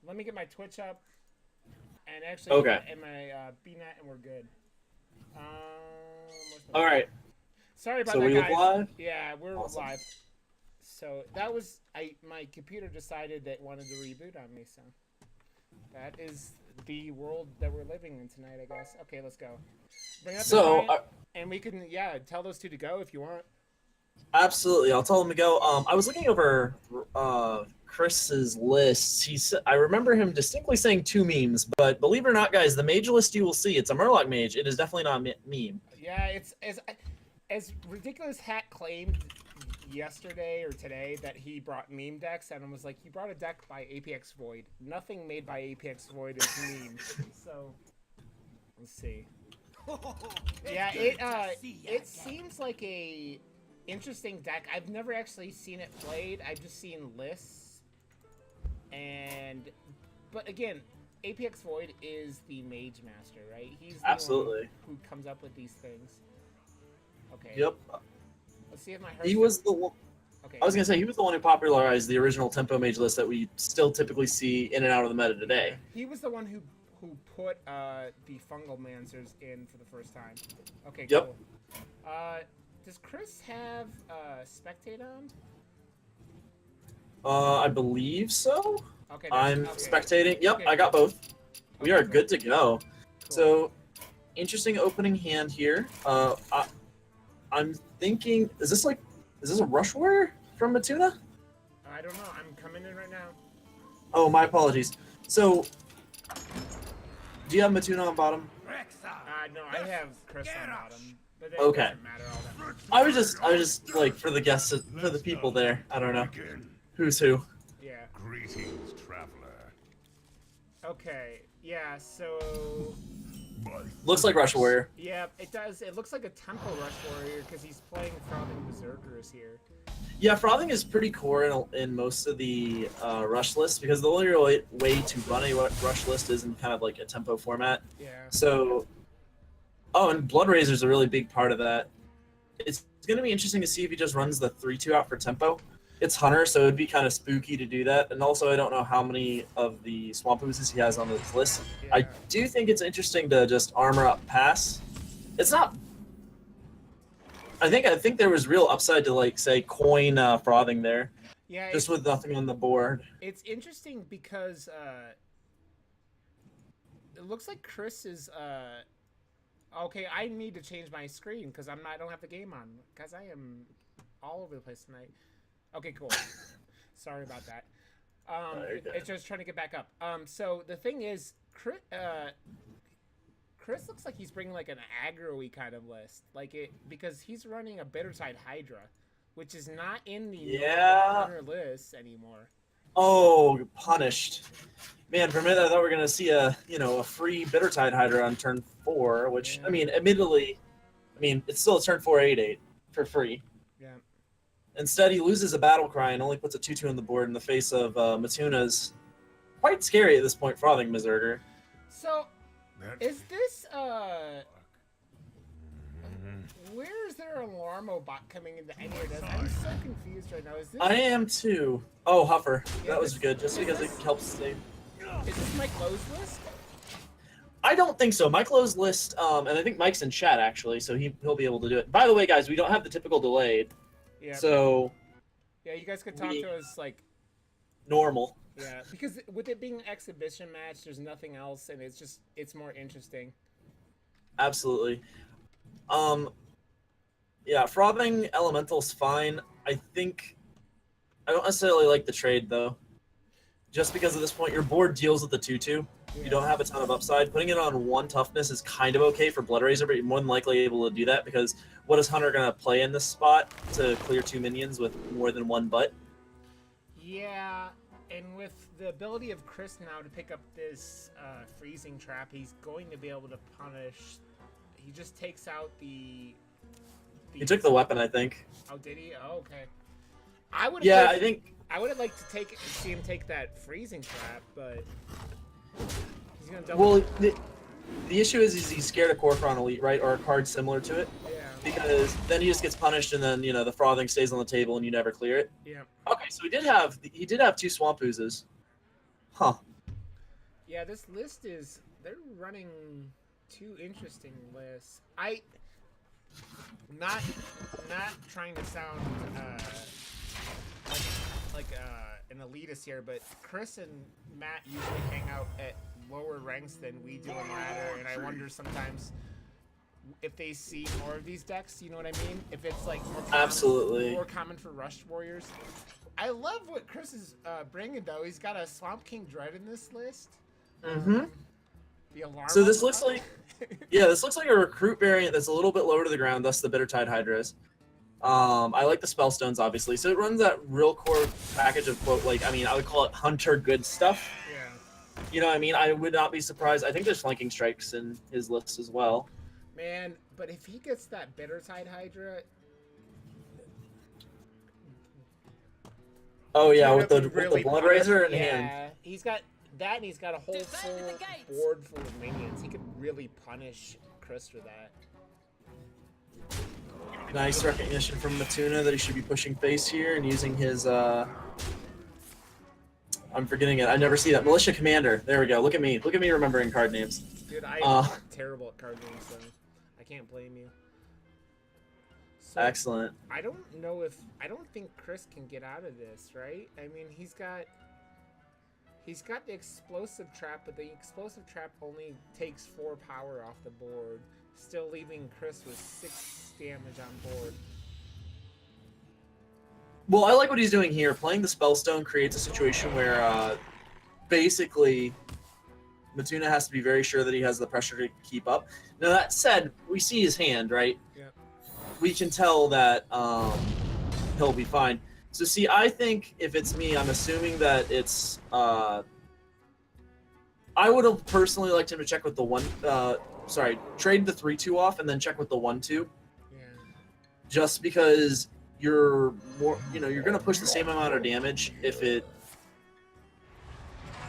Let me get my Twitch up, and actually, Okay. and my BNet, and we're good. All right. Sorry about So that, we guys. live? Yeah, we're Awesome. live. So that was my computer decided that it wanted to reboot on me. So that is the world that we're living in tonight, I guess. Okay, let's go. Bring up the So, giant, and we can tell those two to go if you want. absolutely, I'll tell him to go. I was looking over Chris's lists. I remember him distinctly saying 2 memes, but believe it or not, guys, the mage list you will see, it's a Murloc mage. It is definitely not a meme. Yeah, it's as ridiculous. Hat claimed yesterday or today that he brought meme decks, and I was like, he brought a deck by APX Void. Nothing made by APX Void is meme. So let's see. Yeah, it seems like a interesting deck. I've never actually seen it played. I've just seen lists, but again, APX Void is the Mage Master, right? He's the Absolutely. one who comes up with these things. Okay. Yep. Let's see if my He Hearthstone. was the one. Okay. I was gonna say he was the one who popularized the original tempo mage list that we still typically see in and out of the meta today. Yeah, he was the one who put the fungal mancers in for the first time. Okay, Yep. cool. Does Chris have spectate on? I believe so. Okay, I'm okay. spectating. Yep, Okay, I got cool. both. We Okay, are cool. good to go. Cool. So, interesting opening hand here. I'm thinking, is this a Rush Warrior from Matuna? I don't know. I'm coming in right now. Oh, my apologies. So, do you have Matuna on bottom? No, I have Chris on bottom. But that Okay. doesn't matter all that much. I was just like for the guests, for the people there. I don't know who's who. Yeah. Greetings, traveler. Okay. Yeah. So. Looks like Rush Warrior. Yeah, it does. It looks like a Tempo Rush Warrior because he's playing Frothing Berserkers here. Yeah, frothing is pretty core in most of the rush lists because the only real way to run a rush list is in kind of like a tempo format. Yeah. So, oh, and Blood Razor is a really big part of that. It's going to be interesting to see if he just runs the 3/2 out for tempo. It's Hunter, so it'd be kind of spooky to do that. And also, I don't know how many of the Swamp Oozes he has on his list. Yeah. I do think it's interesting to just armor up pass. It's not. I think there was real upside to like say coin frothing there, Yeah. just with nothing on the board. It's interesting because it looks like Chris is okay. I need to change my screen because I don't have the game on because I am all over the place tonight. Okay, cool. Sorry about that. It's just trying to get back up. So the thing is, Chris looks like he's bringing like an aggro-y kind of list, like it because he's running a Bitterside Hydra, which is not in the Hunter list anymore. Oh, punished. Man, for a minute I thought we were gonna see a free Bittertide Hydra on turn 4, which Yeah. I mean, admittedly, it's still a turn 4/8/8 for free. Yeah. Instead, he loses a battle cry and only puts a 2/2 on the board in the face of Matuna's quite scary at this point, Frothing Berserker. So, is this where is there a Larmo bot coming into any of this? I'm so confused right now. Is this? I am too. Oh, Huffer. Yeah, That was good, just because this- it helps save. Is this Mike Lowe's list? I don't think so. Mike Lowe's list, and I think Mike's in chat actually, so he'll be able to do it. By the way, guys, we don't have the typical delayed, Yeah. so Yeah, you guys could talk to us like. normal. Yeah, because with it being an exhibition match, there's nothing else, and it's more interesting. Absolutely. Yeah, Frothing Elemental's fine. I don't necessarily like the trade though. Just because at this point your board deals with the 2/2. Yeah. You don't have a ton of upside. Putting it on 1 toughness is kind of okay for Blood Razor, but you're more than likely able to do that because what is Hunter gonna play in this spot to clear 2 minions with more than 1 butt? Yeah, and with the ability of Chris now to pick up this freezing trap, he's going to be able to punish. He just takes out the He took the weapon, I think. Oh, did he? Oh, okay. I would. Yeah, I think. I would have liked to see him take that freezing trap, but he's gonna double. Well, the issue is he's scared of Corcoran Elite, right, or a card similar to it. Yeah. Because then he just gets punished, and then the frothing stays on the table, and you never clear it. Yeah. Okay, so he did have 2 Swamp Oozes. Huh. Yeah, this list is they're running two interesting lists. Not trying to sound like an elitist here, but Chris and Matt usually hang out at lower ranks than we do in ladder, and I wonder sometimes if they see more of these decks. You know what I mean? If it's like more common for Rush Warriors. I love what Chris is bringing though. He's got a Swamp King Dread in this list. Mm-hmm. The alarm. So this looks like, yeah, this looks like a recruit variant that's a little bit lower to the ground, thus the Bittertide Hydras. I like the Spellstones, obviously. So it runs that real core package of, quote, like, I mean, I would call it hunter good stuff. Yeah. You know what I mean? I would not be surprised. I think there's flanking strikes in his list as well. Man, but if he gets that Bittertide Hydra... Oh, yeah, with the Blood Razor in hand. Yeah, he's got that, and he's got a whole full board full of minions. He could really punish Chris for that. Nice recognition from Matuna that he should be pushing face here and using his, I'm forgetting it. I never see that. Militia Commander. There we go. Look at me. Look at me remembering card names. Dude, I'm terrible at card names, so I can't blame you. So, excellent. I don't think Chris can get out of this, right? I mean, he's got the explosive trap, but the explosive trap only takes 4 power off the board, still leaving Chris with 6 damage on board. Well, I like what he's doing here. Playing the Spellstone creates a situation where basically Matuna has to be very sure that he has the pressure to keep up. Now, that said, we see his hand, right? Yeah. We can tell that he'll be fine. So, see, I think if it's me, I'm assuming that it's... I would have personally liked him to check with the trade the 3-2 off and then check with the 1-2. Yeah. Just because you're more, you're going to push the same amount of damage if it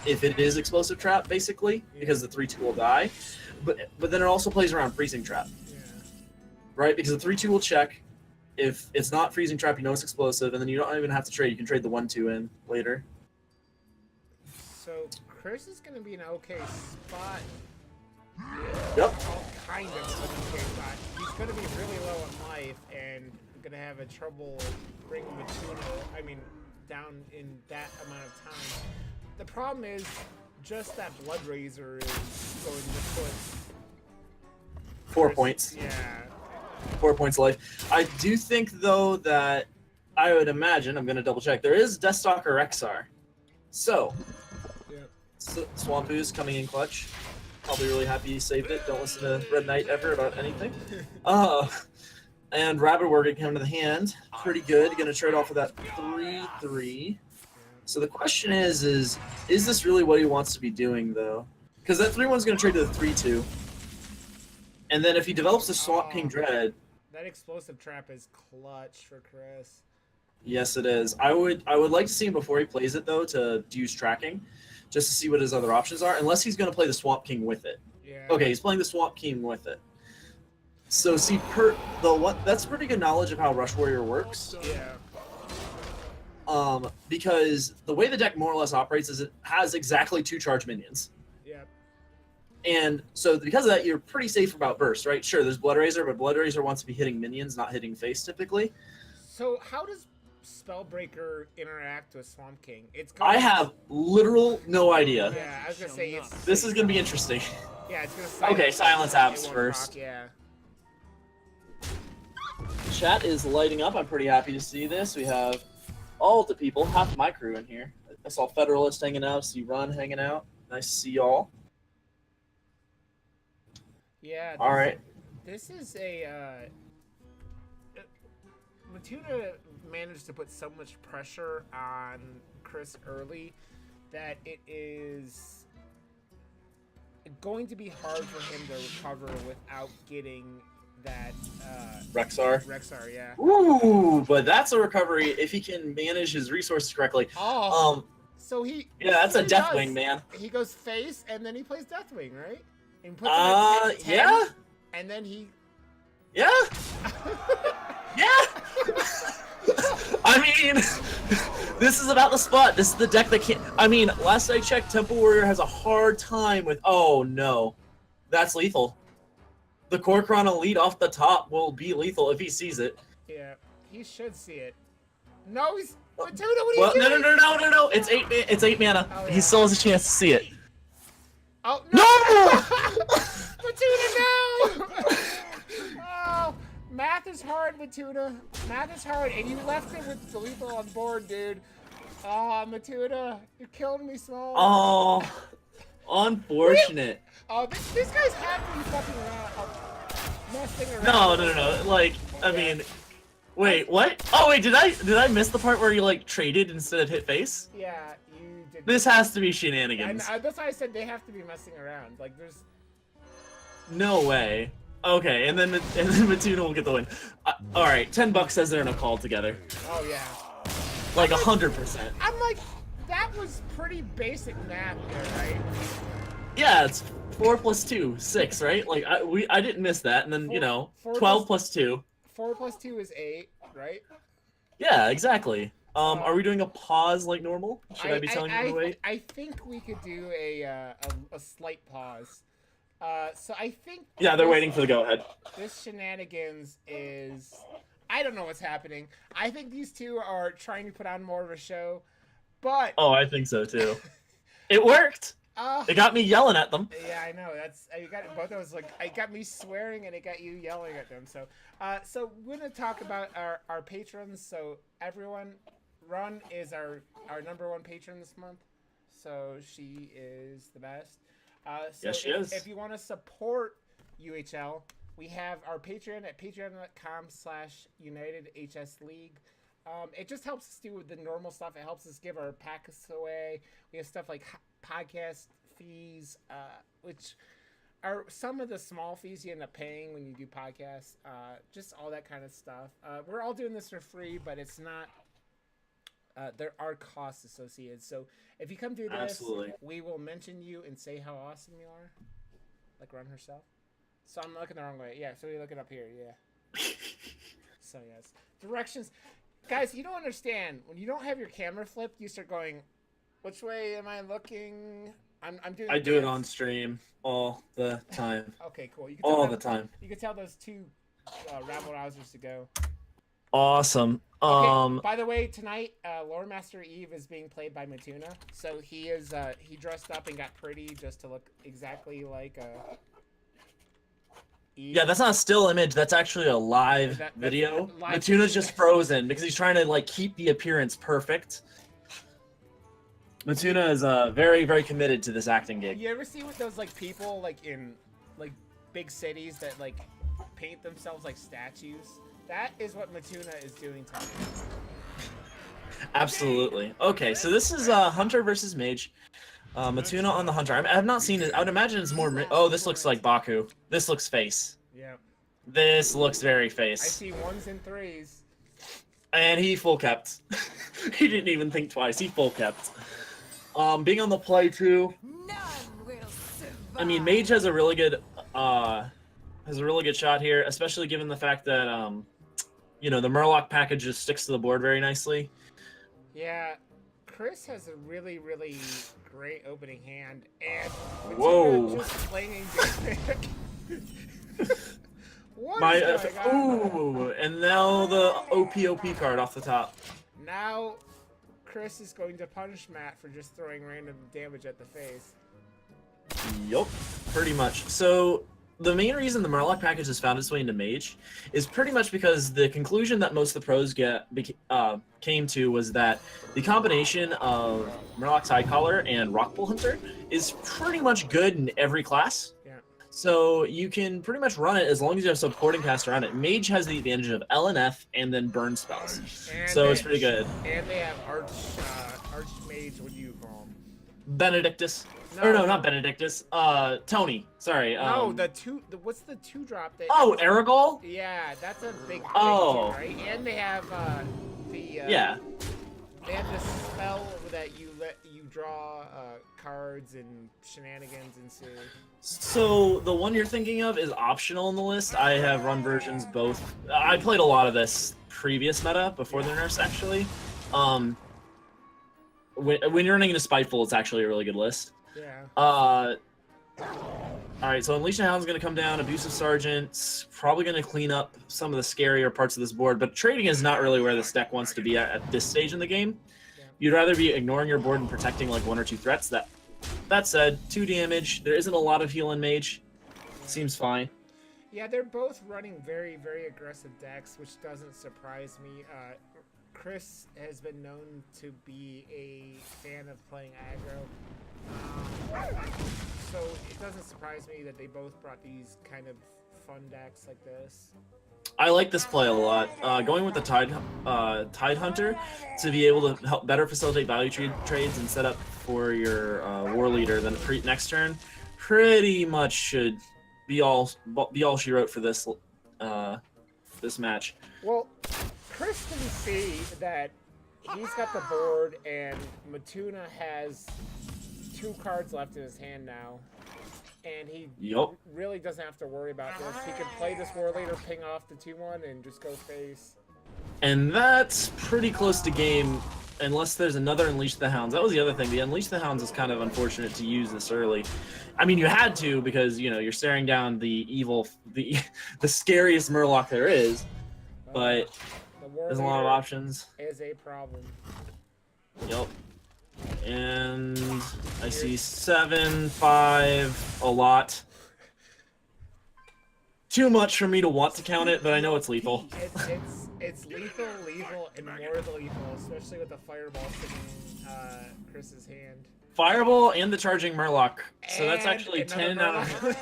is explosive trap, basically, because the 3-2 will die. But then it also plays around freezing trap. Yeah. Right? Because the 3-2 will check. If it's not freezing trap, you know it's explosive, and then you don't even have to trade. You can trade the 1-2 in later. So Chris is going to be in an okay spot. Yep. Kind of an okay spot. He's going to be really low on life and going to have a trouble bringing Matuna, down in that amount of time. The problem is just that Blood Razor is going to put 4 points. Yeah. 4 points of life. I do think, though, that I would imagine, I'm going to double check, there is Deathstalker Rexar. So, yep. Swampu's coming in clutch. I'll be really happy you saved it. Don't listen to Red Knight ever about anything. And Rabbit Warg come to the hand. Pretty good. Going to trade off of that 3-3. So the question is this really what he wants to be doing, though? Because that 3-1 is going to trade to the 3-2. And then if he develops the Swamp King Dread... That explosive trap is clutch for Chris. Yes, it is. I would like to see him before he plays it, though, to use tracking, just to see what his other options are, unless he's going to play the Swamp King with it. Yeah. Okay, he's playing the Swamp King with it. So, see, that's pretty good knowledge of how Rush Warrior works. Yeah. Because the way the deck more or less operates is it has exactly 2 charge minions. Yep. And so because of that, you're pretty safe about burst, right? Sure, there's Blood Razor, but Blood Razor wants to be hitting minions, not hitting face typically. So how does Spellbreaker interact with Swamp King? I have literal no idea. Yeah, I was gonna say this is gonna be interesting. Yeah, it's gonna silence. Okay, silence apps first. Proc, yeah. Chat is lighting up. I'm pretty happy to see this. We have all the people, half my crew in here. I saw Federalist hanging out, see Run hanging out. Nice to see y'all. Yeah. All right. This is a Matuna managed to put so much pressure on Chris early that it is going to be hard for him to recover without getting that Rexar. Rexar, yeah. Ooh, but that's a recovery if he can manage his resources correctly. Oh. So he. Yeah, that's a Deathwing, man. He goes face and then he plays Deathwing, right? And puts him at 10, yeah. And then he. Yeah. Yeah. I mean, this is about the spot. This is the deck that can't. I mean, last I checked, Temple Warrior has a hard time with. Oh no, that's lethal. The Kor'kron Elite off the top will be lethal if he sees it. Yeah, he should see it. No, he's Matuna. What are Well, you doing? no. It's 8 mana. Oh, He yeah. still has a chance to see it. Oh No! Matuna, no! Oh, math is hard, Matuna. Math is hard, and you left it with the lethal on board, dude. Oh, Matuna, you're killing me, small. Oh, unfortunate. Oh, this guy's happy fucking around. Messing around. No. Like, I mean, wait, what? Oh wait, did I miss the part where you like traded instead of hit face? Yeah, you did. This has to be And shenanigans. that's why I said they have to be messing around. Like, there's. No way. Okay, and then Matuna will get the win. All right, $10 says they're in a call together. Oh yeah. Like 100%. I'm like, that was pretty basic math there, right? Yeah, it's 4 + 2, 6, right? Like I didn't miss that, and then you know, 12 + 2. 4 + 2 is 8, right? Yeah, exactly. Are we doing a pause like normal? Should I be telling you to wait? I think we could do a slight pause. So I think. Yeah, they're waiting for the go-ahead. This shenanigans is. I don't know what's happening. I think these two are trying to put on more of a show, but. Oh, I think so too. It worked. It got me yelling at them. Yeah, I know. You got both of us like it got me swearing and it got you yelling at them. So we're gonna talk about our patrons. So everyone, Run is our #1 patron this month. So she is the best. So Yes, she is. If you want to support UHL, we have our Patreon at patreon.com/UnitedHSLeague. It just helps us do the normal stuff. It helps us give our packs away. We have stuff like podcast fees, which are some of the small fees you end up paying when you do podcasts. Just all that kind of stuff. We're all doing this for free, but it's not. There are costs associated. So if you come do this, Absolutely. we will mention you and say how awesome you are, like Run herself. So I'm looking the wrong way. Yeah, so we look it up here. Yeah. So yes, directions. Guys, you don't understand. When you don't have your camera flipped, you start going, which way am I looking? I'm doing. I do it on stream all the time. Okay, cool. You can All the time. You can tell those two rabble rousers to go. Awesome. Okay, by the way, tonight, Loremastereve is being played by Matuna. So he dressed up and got pretty just to look exactly like Eve. Yeah, that's not a still image. That's actually a live video. live Matuna's video. just frozen because he's trying to like keep the appearance perfect. Matuna is very, very committed to this acting gig. You ever see what those like people like in like big cities that like paint themselves like statues? That is what Matuna is doing tonight. Absolutely. Okay, so this is Hunter versus Mage. Matuna on the Hunter. I have not seen it. I would imagine it's more. Oh, this looks like Baku. This looks face. Yeah. This looks very I face. see 1s and 3s. And he full kept. He didn't even think twice. He full kept. Being on the play too. None will survive. I mean, Mage has a really good shot here, especially given the fact that you know, the Murloc package just sticks to the board very nicely. Yeah. Chris has a really, really great opening hand, and Matuna Whoa. just flinging What My is going on? ooh, and now the OPOP card off the top. Now, Chris is going to punish Matt for just throwing random damage at the face. Yup, pretty much. So the main reason the Murloc package has found its way into Mage is pretty much because the conclusion that most of the pros came to was that the combination of Murloc Sidecaller and Rockpool Hunter is pretty much good in every class. Yeah. So you can pretty much run it as long as you have supporting cast around it. Mage has the advantage of LNF and then burn spells. And So they- it's pretty good. And they have Archmage, what do you call him? Benedictus. Or no, not Benedictus. Tony. Sorry. No, what's the 2-drop that... Oh, Aragol? Yeah, that's a big Oh. thing, right? And they have Yeah. They have this spell that you draw a card cards and shenanigans ensue. So the one you're thinking of is optional in the list. I have run versions both. I played a lot of this previous meta before the nerfs actually. When you're running into Spiteful, it's actually a really good list. Yeah. Alright, so Unleash the Hound's going to come down, Abusive Sergeant's probably going to clean up some of the scarier parts of this board, but trading is not really where this deck wants to be at this stage in the game. Yeah. You'd rather be ignoring your board and protecting like 1 or 2 threats. That said, 2 damage, there isn't a lot of heal in Mage. Seems fine. Yeah, they're both running very, very aggressive decks, which doesn't surprise me. Chris has been known to be a fan of playing aggro. So it doesn't surprise me that they both brought these kind of fun decks like this. I like this play a lot. Going with the Tide Hunter to be able to help better facilitate value trades and set up for your War Leader then next turn pretty much should be all she wrote for this this match. Well, Chris can see that he's got the board and Matuna has 2 cards left in his hand now. And he really doesn't have to worry about this. He can play this War Leader, ping off the 2-1, and just go face. And that's pretty close to game, unless there's another Unleash the Hounds. That was the other thing. The Unleash the Hounds is kind of unfortunate to use this early. I mean, you had to because, you know, you're staring down the evil, the scariest Murloc there is. But there's a lot of options. Is a problem. Yep. And I see 7, 5, a lot. Too much for me to want to count it, but I know it's lethal. It's lethal, and more lethal, especially with the Fireball sitting in Chris's hand. Fireball and the Charging Murloc. So that's actually 10 out of...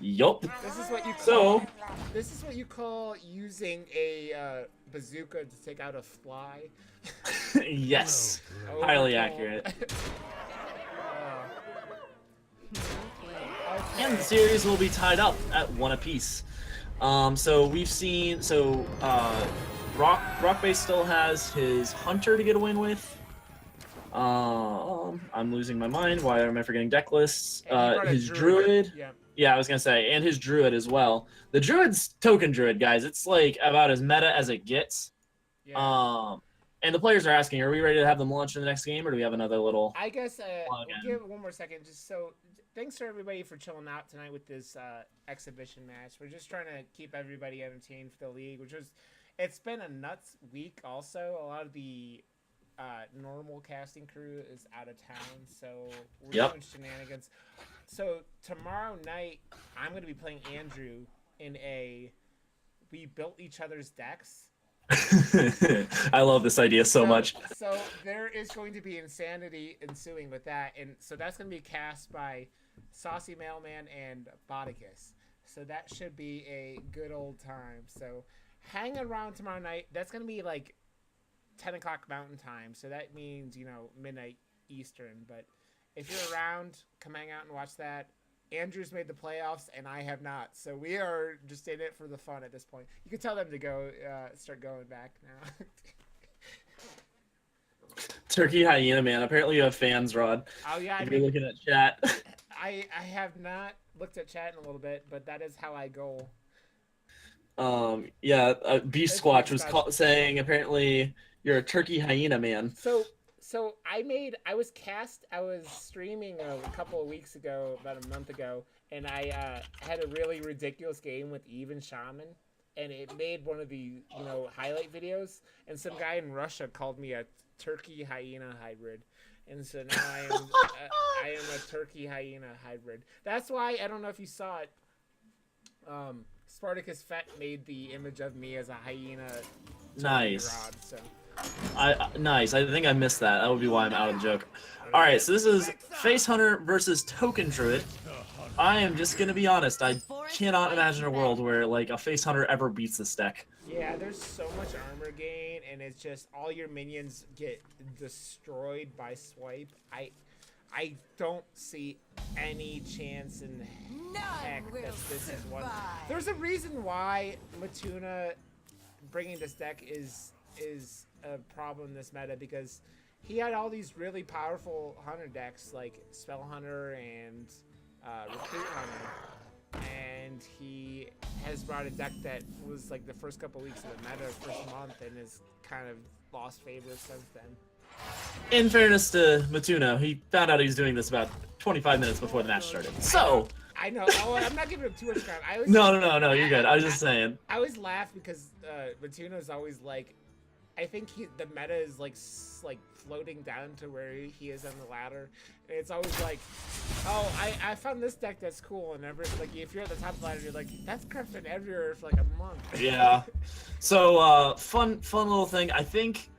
Yup. This is what you call. So, this is what you call using a bazooka to take out a fly. yes, Oh, highly accurate. And the series will be tied up at 1 apiece. So we've seen. Rockbase still has his Hunter to get a win with. I'm losing my mind. Why am I forgetting deck lists? His Druid. Yeah, I was gonna say, and his Druid as well. The Druid's token Druid, guys. It's like about as meta as it gets. Yeah. And the players are asking, are we ready to have them launch in the next game, or do we have another little? I guess we'll give it one more second. Just so, thanks for everybody for chilling out tonight with this exhibition match. We're just trying to keep everybody entertained for the league, it's been a nuts week. Also, a lot of the normal casting crew is out of town, so we're doing shenanigans. So tomorrow night, I'm going to be playing Andrew in we built each other's decks. I love this idea so much. So there is going to be insanity ensuing with that, and so that's going to be cast by Saucy Mailman and Bodicus. So that should be a good old time. So hang around tomorrow night. That's going to be like 10 o'clock Mountain Time, so that means, you know, midnight Eastern. But if you're around, come hang out and watch that. Andrew's made the playoffs, and I have not, so we are just in it for the fun at this point. You can tell them to go, start going back now. Turkey Hyena, man. Apparently you have fans, Rod. Oh yeah, if you're looking at chat. I have not looked at chat in a little bit, but that is how I go. Yeah, Beast Squatch was saying apparently you're a Turkey Hyena, man. So I was streaming a couple of weeks ago, about a month ago, and I had a really ridiculous game with Even Shaman, and it made one of the, you know, highlight videos, and some guy in Russia called me a Turkey Hyena hybrid. And so now I am a Turkey Hyena hybrid. That's why, I don't know if you saw it, Spartacus Fett made the image of me as a hyena. Nice. Rod, so. Nice. I think I missed that. That would be why I'm out of the joke. Alright, so this is Face Hunter versus Token Druid. I am just gonna be honest, I cannot imagine a world where like a Face Hunter ever beats this deck. Yeah, there's so much armor gain, and it's just all your minions get destroyed by swipe. I don't see any chance in heck that this is one. There's a reason why Matuna bringing this deck is a problem in this meta, because he had all these really powerful hunter decks like Spell Hunter and Recruit Hunter, and he has brought a deck that was like the first couple weeks of the meta, first month, and has kind of lost favor since then. In fairness to Matuna, he found out he was doing this about 25 minutes before the match started. So I know. Oh, I'm not giving him too much credit. no, you're good. I was just saying. I always laugh because Matuna's always like, I think the meta is like floating down to where he is on the ladder, and it's always like, oh, I found this deck that's cool, and like if you're at the top of the ladder, you're like, that's crept been everywhere for like a month. Yeah. So fun little thing. I think.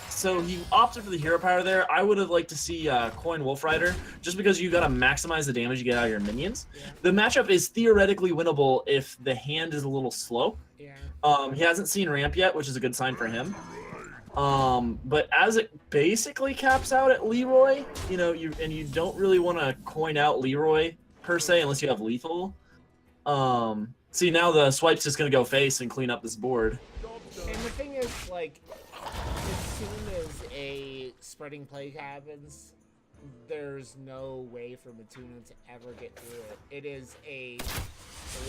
So he opted for the hero power there. I would have liked to see Coin Wolf Rider, just because you got to maximize the damage you get out of your minions. Yeah. The matchup is theoretically winnable if the hand is a little slow. Yeah. He hasn't seen ramp yet, which is a good sign for him. But as it basically caps out at Leroy, you don't really want to coin out Leroy per se unless you have lethal. See, now the swipe's just gonna go face and clean up this board. And the thing is, like, as soon as a spreading plague happens, there's no way for Matuna to ever get through it. It is a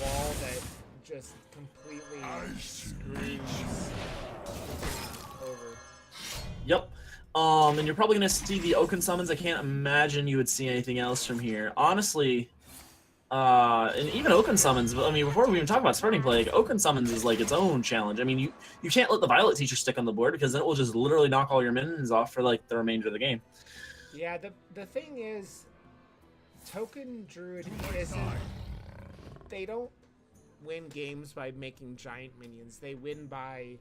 wall that just completely screws over. Yep. And you're probably gonna see the Oaken summons. I can't imagine you would see anything else from here. Honestly, and even Oaken summons, I mean, before we even talk about Spreading Plague, Oaken summons is like its own challenge. I mean, you can't let the Violet Teacher stick on the board because then it will just literally knock all your minions off for like the remainder of the game. Yeah, the thing is, Token Druid isn't. They don't win games by making giant minions. They win by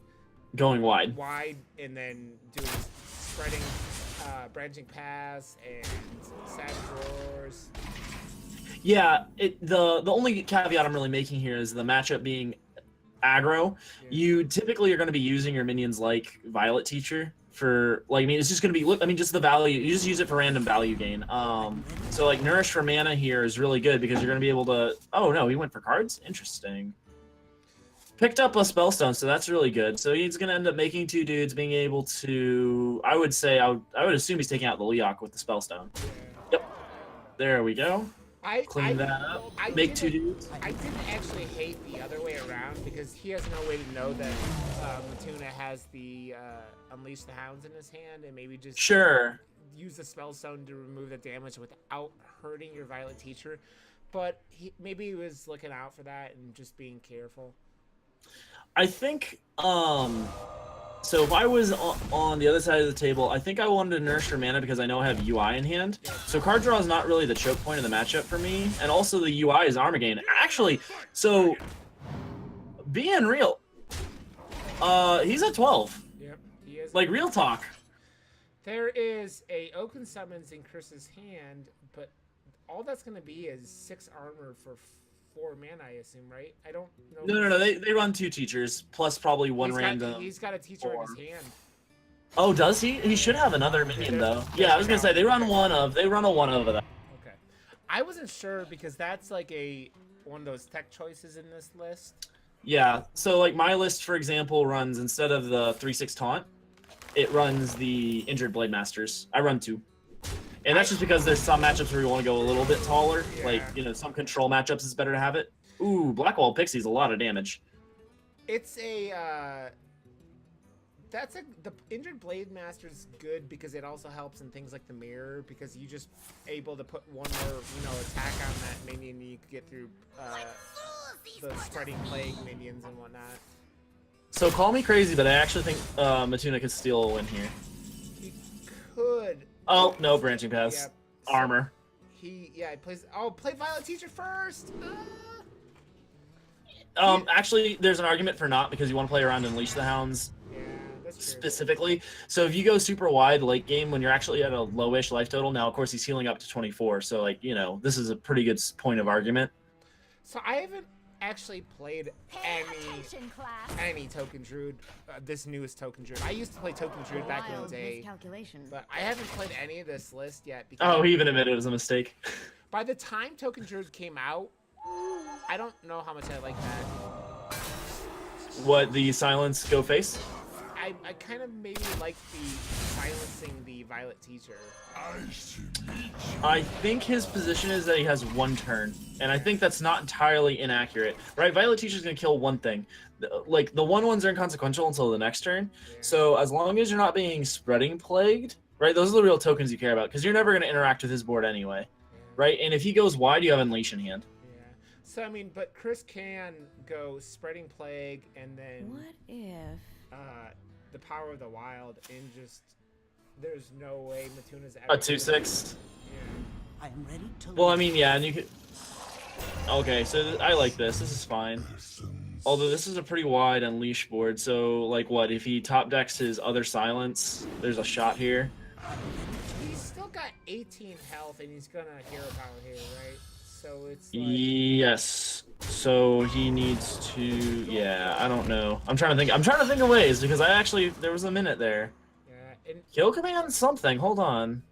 going wide and then doing spreading, branching paths and Savage Roars. Yeah, the only caveat I'm really making here is the matchup being aggro. Yeah. You typically are going to be using your minions like Violet Teacher for, like, I mean, it's just going to be, I mean, just the value. You just use it for random value gain. So like Nourish for mana here is really good because you're going to be able to. Oh no, he went for cards. Interesting. Picked up a Spellstone, so that's really good. So he's going to end up making two dudes, being able to. I would say I would assume he's taking out the Leok with the Spellstone. Yeah. Yep. There we go. Clean that up. Make two dudes. I didn't actually hate the other way around because he has no way to know that Matuna has the Unleash the Hounds in his hand and maybe just use the Spellstone to remove the damage without hurting your Violet Teacher. But maybe he was looking out for that and just being careful. I think so if I was on the other side of the table, I think I wanted to Nourish for mana because I know I have UI in hand. So card draw is not really the choke point of the matchup for me. And also the UI is Armageddon. Actually, so being real, he's at 12. Yep, he is. Like, real talk. There is a Oaken Summons in Chris's hand, but all that's going to be is 6 armor for 4 mana, I assume, right? I don't know. No. They run 2 teachers plus probably one random. He's got a teacher in his hand. Oh, does he? He should have another minion though. Yeah, I was gonna say they run a one of that. Okay, I wasn't sure because that's like one of those tech choices in this list. Yeah. So like my list, for example, runs instead of the 3/6 taunt, it runs the Injured Blade Masters. I run 2. And that's just because there's some matchups where you want to go a little bit taller. Yeah. Like, some control matchups is better to have it. Ooh, Blackwall Pixie's a lot of damage. It's the Injured Blade Master's good because it also helps in things like the mirror because you just able to put one more, attack on that minion and you can get through the Spreading Plague minions and whatnot. So call me crazy, but I actually think Matuna could steal a win here. He could. Oh, no, branching paths. Yeah, armor. He plays. Oh, play Violet Teacher first. Actually, there's an argument for not because you want to play around Unleash the Hounds. Yeah, that's true. Specifically. So if you go super wide late game when you're actually at a lowish life total, now of course he's healing up to 24. So like this is a pretty good point of argument. So I haven't actually played any Token Druid, this newest Token Druid. I used to play Token Druid back in the day, but I haven't played any of this list yet. Because he even admitted it was a mistake. By the time Token Druid came out, I don't know how much I like that. What, the silence go face? I kind of maybe like the silencing the Violet Teacher. I think his position is that he has one turn, and I think that's not entirely inaccurate, right? Violet Teacher's gonna kill one thing. Like, the 1/1s are inconsequential until the next turn, Yeah. so as long as you're not being spreading plagued, right, those are the real tokens you care about, because you're never gonna interact with his board anyway, right? And if he goes wide, you have Unleash in hand. Yeah. So I mean, but Chris can go Spreading Plague and then What if? the Power of the Wild, and just there's no way Matuna's ever A 2/6. Yeah. I am ready to. Well, I mean, yeah, and you could. Okay, so I like this. This is fine. Although this is a pretty wide Unleash board, so like what if he top decks his other silence? There's a shot here. He's still got 18 health, and he's gonna Hero Power here, right? So it's like, Yes. So he needs to. Yeah, I don't know. I'm trying to think. I'm trying to think of ways because there was a minute there. yeah, and Kill command something. Hold on.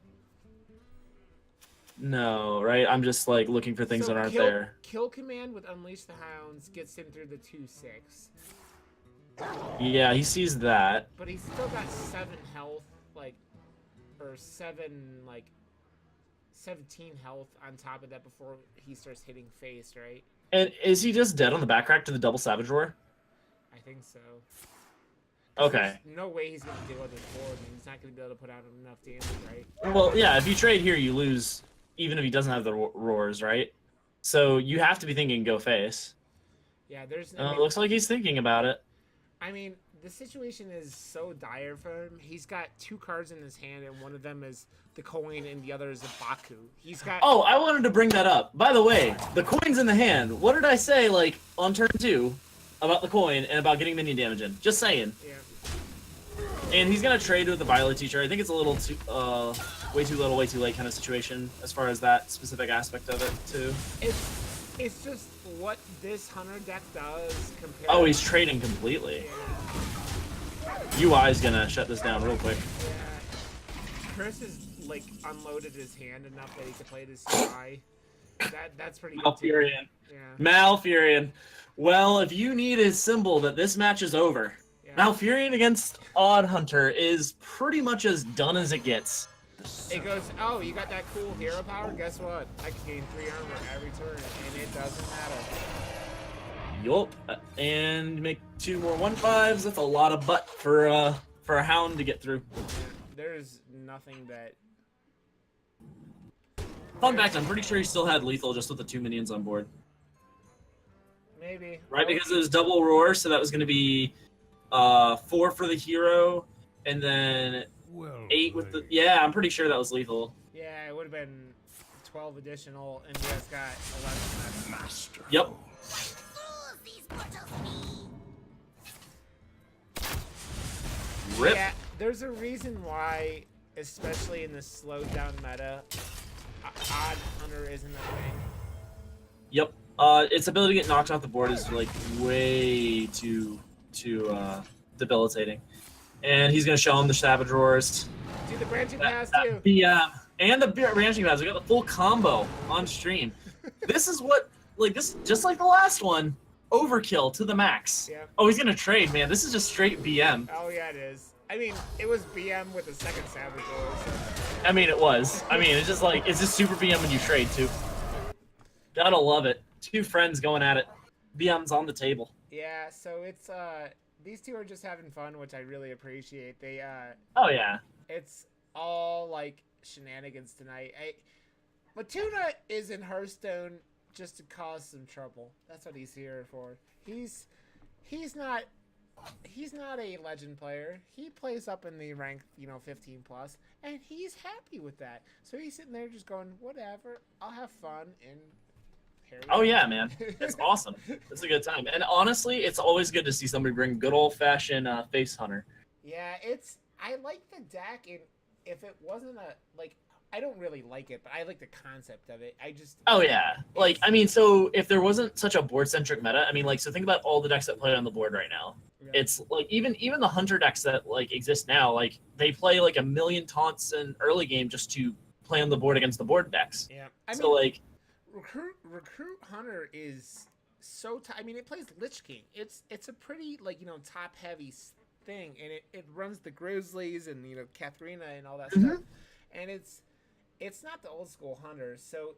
No, right? I'm just like looking for things so that aren't there. Kill Command with Unleash the Hounds gets him through the 2/6, Yeah, he sees that. but he's still got 7 health, or 17 health on top of that before he starts hitting face, right? And is he just dead on the back crack to the double Savage Roar? I think so. 'Cause Okay. there's no way he's gonna deal with his board, and he's not gonna be able to put out enough damage, right? Well, yeah, if you trade here, you lose, even if he doesn't have the roars, right? So you have to be thinking go face. Yeah, there's. It looks like he's thinking about it. I mean, the situation is so dire for him. He's got 2 cards in his hand, and one of them is the coin, and the other is a Baku. He's got. Oh, I wanted to bring that up. By the way, the coin's in the hand. What did I say, like, on turn 2 about the coin and about getting minion damage in? Just saying. Yeah. And he's gonna trade with the Violet Teacher. I think it's a little too, way too little, way too late kind of situation as far as that specific aspect of it, too. It's just what this Hunter deck does compared. Oh, he's trading completely. UI's gonna shut this down real quick. Yeah. Chris has like unloaded his hand enough that he can play this UI. That's pretty good too. Malfurion. Yeah. Malfurion. Well, if you need his symbol that this match is over, Yeah. Malfurion against Odd Hunter is pretty much as done as it gets. It goes, oh, you got that cool hero power? Guess what? I can gain 3 armor every turn, and it doesn't matter. Yup. And make 2 more 1/5s. That's a lot of butt for a hound to get through. There's nothing that. Fun fact, I'm pretty sure he still had lethal just with the 2 minions on board. Maybe. Right, because it was double roar, so that was going to be 4 for the hero, and then Well 8 with the... played. Yeah, I'm pretty sure that was lethal. Yeah, it would have been 12 additional, and you guys got 11 left. Master. Yep. Rip. Yeah, there's a reason why, especially in the slowed down meta, Odd Hunter isn't a thing. Yep. Its ability to get knocked off the board is like way too debilitating. And he's gonna show him the Savage Roars. Do the branching pass That too. BM and the branching paths. We got the full combo on stream. This is what, like, this, just like the last one, overkill to the max. Yeah. Oh, he's gonna trade, man. This is just straight BM. Oh yeah, it is. I mean, it was BM with a second Savage Roar. So. I mean, it was. I mean, it's just like, it's just super BM when you trade too. Gotta love it. 2 friends going at it. BM's on the table. Yeah, so it's these two are just having fun, which I really appreciate. They Oh yeah. it's all like shenanigans tonight. Matuna is in Hearthstone just to cause some trouble. That's what he's here for. He's not a legend player. He plays up in the rank, 15 plus, and he's happy with that. So he's sitting there just going, whatever, I'll have fun and. Oh yeah, man. It's awesome. It's a good time. And honestly, it's always good to see somebody bring good old-fashioned face hunter. Yeah, I like the deck, and if it wasn't I don't really like it, but I like the concept of it. Oh yeah. Like, I mean, so if there wasn't such a board-centric meta, I mean, like, so think about all the decks that play on the board right now. Yeah. It's like even the hunter decks that like exist now, like they play like a million taunts in early game just to play on the board against the board decks. Yeah, So like, Recruit Hunter is so. I mean, it plays Lich King. It's a pretty top heavy thing, and it runs the Grizzlies and Katharina and all that Mm-hmm. stuff, and it's not the old school hunter. So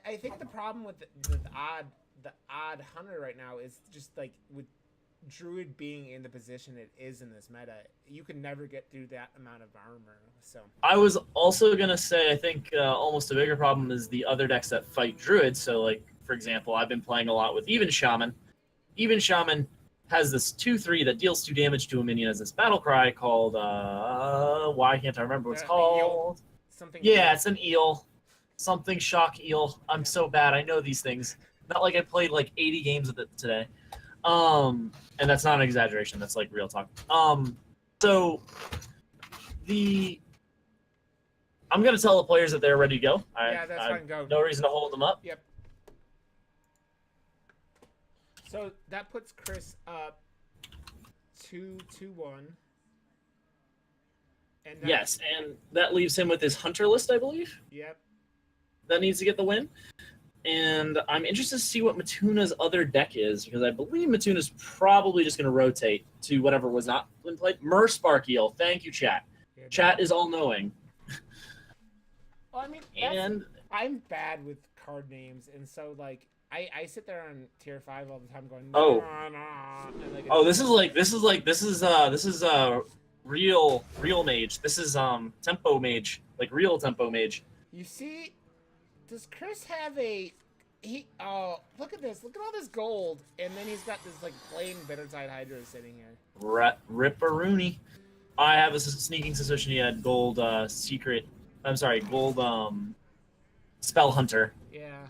I think the problem with the odd hunter right now is just like with Druid being in the position it is in this meta, you can never get through that amount of armor. So I was also gonna say, I think almost a bigger problem is the other decks that fight Druid. So, like for example, I've been playing a lot with Even Shaman. Even Shaman has this 2/3 that deals 2 damage to a minion as this battle cry called why can't I remember what it's called? something. Yeah, it's an eel, something shock eel. I'm so bad. I know these things. Not like I played like 80 games with it today. And that's not an exaggeration. That's like real talk. So I'm gonna tell the players that they're ready to go. Yeah, that's fine. Go. No reason to hold them up. Yep. So that puts Chris up 2-1. And Yes, and that leaves him with his hunter list, I believe. Yep. That needs to get the win. And I'm interested to see what Matuna's other deck is, because I believe Matuna's probably just going to rotate to whatever was not been played. Spark Eel. Thank you, chat. Yeah, Chat is all-knowing. Well, I mean, I'm bad with card names, and so like I sit there on tier 5 all the time going. Oh. Nah, nah, and, like, Oh, this is real mage. This is tempo mage, like real tempo mage. You see, does Chris have a? Oh, look at this! Look at all this gold, and then he's got this like plain Bittertide Hydra sitting here. Ripperoonie. I have a sneaking suspicion he had gold secret. I'm sorry, gold spell hunter. Yeah.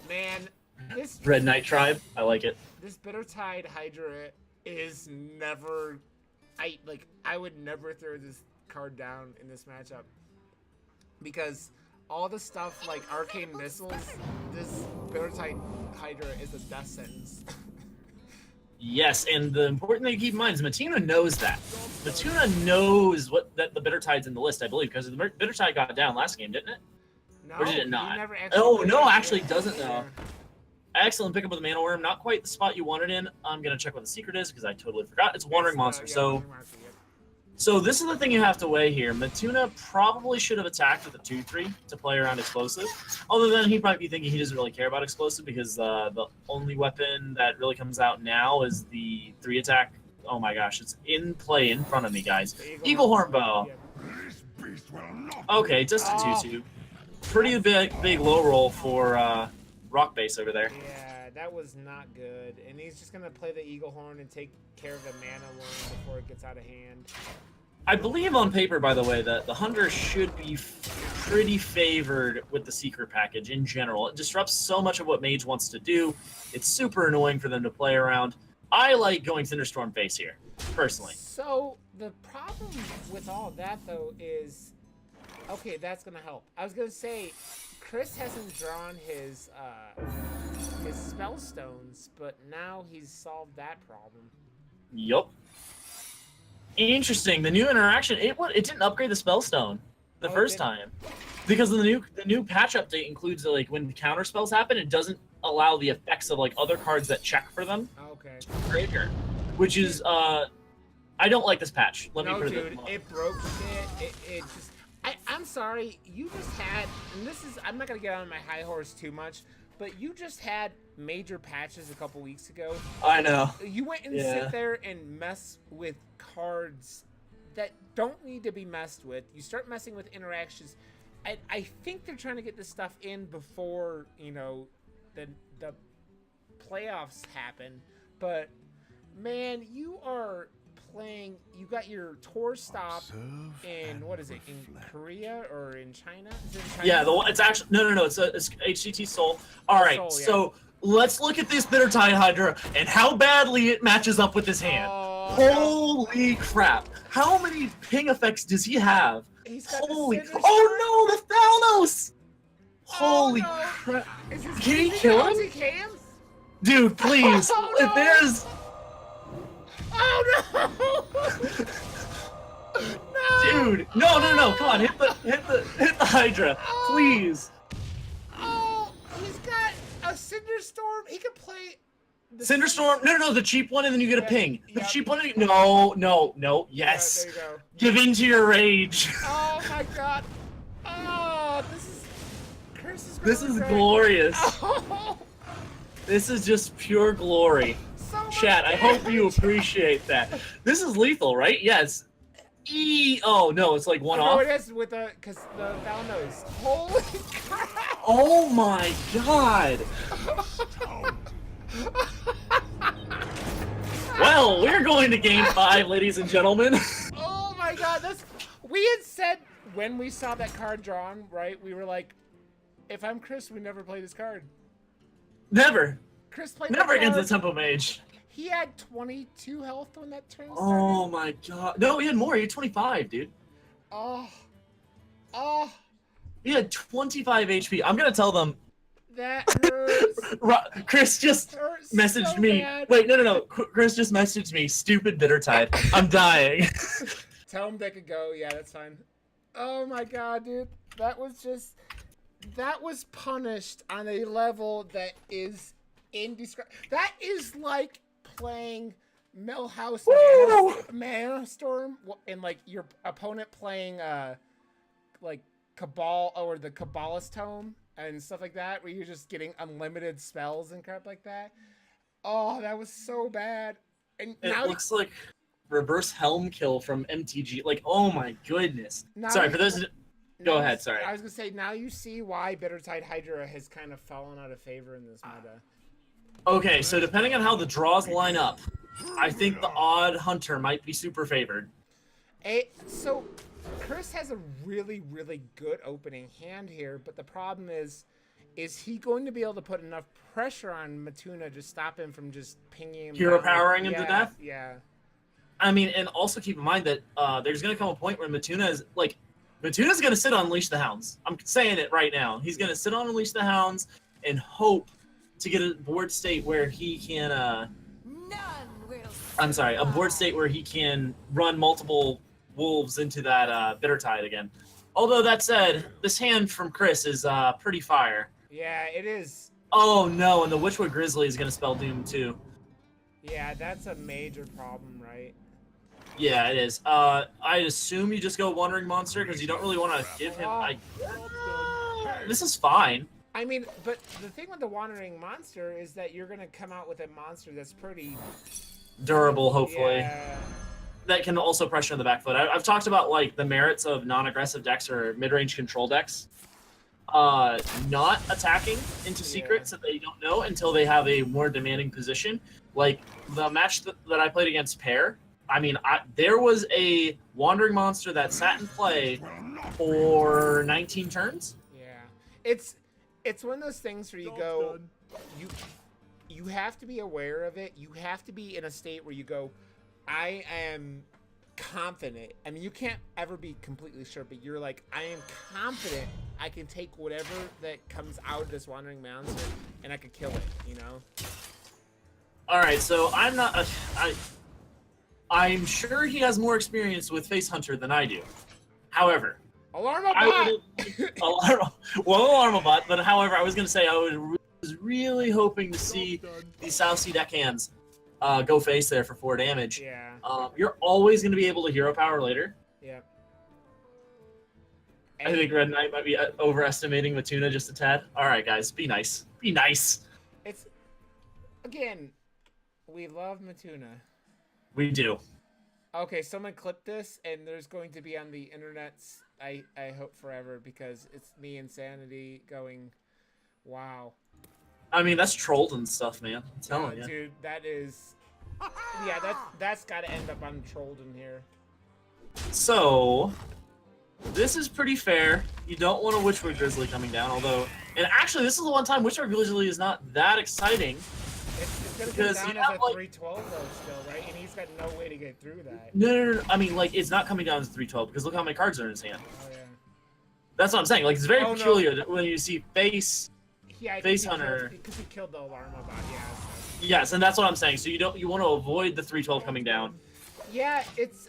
Man, this Red Knight tribe. I like it. This Bittertide Hydra is never. I would never throw this card down in this matchup because all the stuff like arcane missiles, this Bittertide Hydra is a death sentence. Yes, and the important thing to keep in mind is Matuna knows that. Matuna knows that the Bittertide's in the list, I believe, because the Bittertide got down last game, didn't it? No, Or did it not? he never actually Oh, no, played actually it. doesn't know. Excellent pickup with the Mana Worm. Not quite the spot you wanted in. I'm going to check what the secret is because I totally forgot. It's Wandering Monster. Yeah, So, Wandering Monster, yep. so this is the thing you have to weigh here. Matuna probably should have attacked with a 2/3 to play around Explosive. Other than he might be thinking he doesn't really care about Explosive because the only weapon that really comes out now is the 3 attack. Oh my gosh, it's in play in front of me, guys. Eagle Horn Bow. Yep. This beast will not. Okay, just a 2/2. Pretty big low roll for Rock Base over there. Yeah, that was not good. And he's just gonna play the Eagle Horn and take care of the Mana Worm before it gets out of hand. I believe on paper, by the way, that the Hunter should be pretty favored with the Secret package in general. It disrupts so much of what Mage wants to do. It's super annoying for them to play around. I like going Thunderstorm face here, personally. So the problem with all of that though is, okay, that's gonna help. I was gonna say, Chris hasn't drawn his spell stones, but now he's solved that problem. Yup. Interesting. The new interaction, it didn't upgrade the Spellstone the Oh, it first didn't? time, because the new patch update includes like when the counter spells happen, it doesn't allow the effects of like other cards that check for them. Okay. Graveyard, which is I don't like this patch. Let me No, put dude, it. it broke shit. It just. I'm sorry. You just had, and this is. I'm not gonna get on my high horse too much, but you just had major patches a couple weeks ago. I know. You went and Yeah. sit there and mess with cards that don't need to be messed with. You start messing with interactions. I think they're trying to get this stuff in before the playoffs happen. But man, you are playing. You got your tour stop in what is it? In Korea or in China? Is it in China? Yeah, it's actually no. It's HCT Soul. All right, Soul, yeah. so let's look at this Bittertide Hydra and how badly it matches up with his hand. Oh, Holy crap! How many ping effects does he have? he's got the Holy! Cinder Oh no, the Thalnos! Holy no. crap! Is this Can he easy kill to him? OTK him? Dude, please! Oh, If no. there's Oh no! No! dude, no! Come on, hit the Hydra, please! Oh, he's got a Cinder Storm. He could play Cinderstorm. No, the cheap one, and then you get a Yeah, ping. The yeah. cheap one. No. Yeah, Yes. there you go. Give in to your rage. Oh my god. Oh, Chris is This is great. glorious. Oh, This is just pure glory. so much Chat, I hope you damage. appreciate that. This is lethal, right? Yes. Oh no, it's like one No, off. it is with because the Valnos. Holy crap! Oh my god. Well, we're going to game 5, ladies and gentlemen. Oh my god, we had said when we saw that card drawn, right? We were like, if I'm Chris, we never play this card. Never. Chris played Never that against the card. Tempo Mage. He had 22 health when that turn started. Oh my god. No, he had more. He had 25, dude. Oh, He had 25 HP. I'm gonna tell them. that hurts. Chris just Hurts messaged so me. bad. Wait, no. Chris just messaged me. Stupid Bittertide. I'm dying. Tell him they could go. Yeah, that's fine. Oh my god, dude. That was punished on a level that is indescribable. That is like playing Millhouse Mana Storm and like your opponent playing like Cabal or the Kabbalist Tome and stuff like that, where you're just getting unlimited spells and crap like that. Oh, that was so bad. And It now looks like reverse helm kill from MTG. Like, oh my goodness. Now Sorry, you- for those. Go ahead, sorry. I was gonna say, now you see why Bittertide Hydra has kind of fallen out of favor in this meta. Okay, so depending on how the draws line up, I think the odd hunter might be super favored. So Chris has a really, really good opening hand here, but the problem is he going to be able to put enough pressure on Matuna to stop him from just pinging him Hero down? powering him to death? Yeah. I mean, and also keep in mind that there's going to come a point where Matuna's going to sit on Unleash the Hounds. I'm saying it right now. He's going to sit on Unleash the Hounds and hope to get a board state where he can, None will I'm sorry, a board state where he can run multiple wolves into that Bittertide again. Although that said, this hand from Chris is pretty fire. Yeah, it is. Oh no, and the Witchwood Grizzly is going to spell Doom too. Yeah, that's a major problem, right? Yeah, it is. I assume you just go Wandering Monster because you don't really want to give him. This is fine. I mean, but the thing with the Wandering Monster is that you're gonna come out with a monster that's pretty Durable, hopefully. Yeah. That can also pressure in the back foot. I've talked about like the merits of non-aggressive decks or mid-range control decks. Not attacking into secrets that they don't know until they have a more demanding position. Like the match that I played against Pear. I mean, there was a Wandering Monster that sat in play for 19 turns. Yeah, it's one of those things where you go, you have to be aware of it. You have to be in a state where you go, I am confident. I mean, you can't ever be completely sure, but you're like, I am confident I can take whatever that comes out of this Wandering Monster and I could kill it, you know? All right, so I'm not. I'm sure he has more experience with Face Hunter than I do. However, Alarmabot! Alarmabot, but however, I was going to say I was really hoping to see these South Sea deckhands go face there for 4 damage. Yeah. You're always going to be able to hero power later. Yeah. I think Red Knight might be overestimating Matuna just a tad. All right, guys, be nice. Be nice. It's, again, we love Matuna. We do. Okay, someone clip this, and there's going to be on the internets, I hope forever, because it's me Insanity going, wow. I mean, that's trolled and stuff, man. I'm telling you. Dude, that is, yeah, that's got to end up on Trolled in here. So, this is pretty fair. You don't want a Witchwood Grizzly coming down, although... And actually, this is the one time Witchwood Grizzly is not that exciting. It's going to Because come you down as have, a like- 312, though, still, right? And he's got no way to get through that. No. I mean, like, it's not coming down as 312, because look how many cards are in his hand. Oh, yeah. That's what I'm saying. Like, it's very Oh, no. peculiar that when you see Face... Yeah, Face Hunter. Because he killed the Alarmabot, yeah. Yes, and that's what I'm saying. So you want to avoid the 312 coming down. Yeah, it's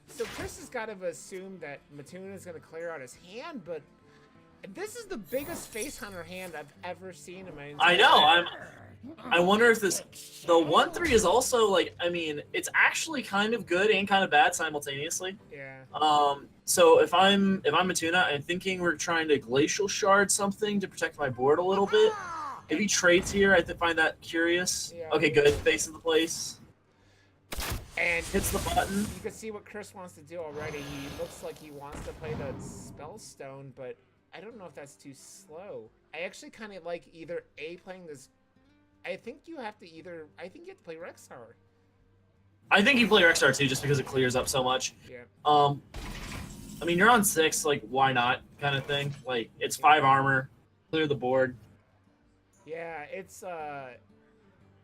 so Chris has got to assume that Matuna is going to clear out his hand, but This is the biggest face hunter hand I've ever seen in my I entire know. life. I wonder if the 1-3 is also like. I mean, it's actually kind of good and kind of bad simultaneously. Yeah. So if I'm Matuna, I'm thinking we're trying to glacial shard something to protect my board a little bit. If he trades here, I find that curious. Yeah. Okay, good. Face of the place. And Hits the button. you can see what Chris wants to do already. He looks like he wants to play the Spellstone, but I don't know if that's too slow. I actually kind of like either playing this. I think you have to play Rexar. I think you play Rexar too, just because it clears up so much. Yeah. I mean, you're on 6, like, why not, kind of thing. Like, it's 5 armor, clear the board. Yeah, it's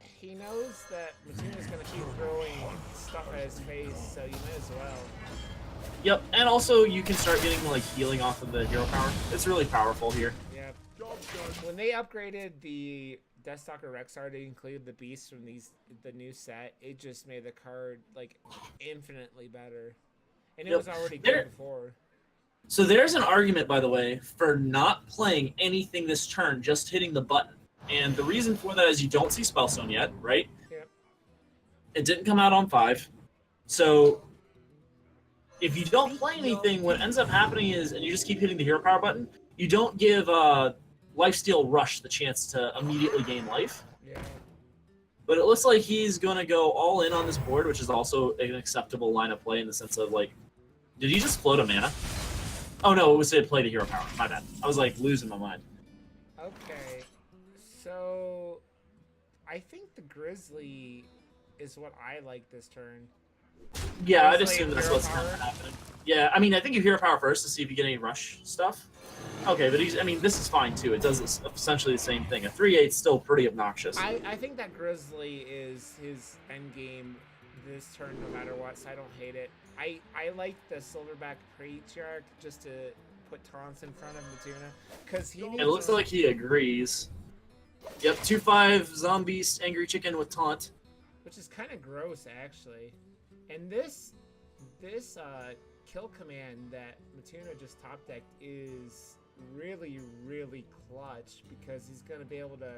he knows that Matuna's gonna keep throwing stuff at his face, so you might as well. Yep, and also you can start getting, like, healing off of the hero power. It's really powerful here. Yeah. When they upgraded the Deathstalker Rexar to include the beasts from the new set, it just made the card, like, infinitely better. And it was already good before. So there's an argument, by the way, for not playing anything this turn, just hitting the button. And the reason for that is you don't see Spellstone yet, right? Yep. It didn't come out on 5. So if you don't play anything, what ends up happening is, and you just keep hitting the hero power button, you don't give Lifesteal Rush the chance to immediately gain life. Yeah. But it looks like he's going to go all in on this board, which is also an acceptable line of play in the sense of, like, did he just float a mana? Oh, no, it was to play the hero power. My bad. I was, like, losing my mind. Okay. So, I think the Grizzly is what I like this turn. Yeah, I'd Grizzly assume and that's hero what's kind of power? happening. Yeah, I mean, I think you hero power first to see if you get any rush stuff. Okay, but I mean, this is fine, too. It does essentially the same thing. A 3/8 is still pretty obnoxious. I think that Grizzly is his endgame this turn no matter what, so I don't hate it. I like the Silverback Patriarch just to put taunts in front of Matuna, because he needs It looks like he agrees. Yep, 2/5 Zombies, Angry Chicken with Taunt. which is kind of gross, actually. And this kill command that Matuna just top decked is really, really clutch, because he's going to be able to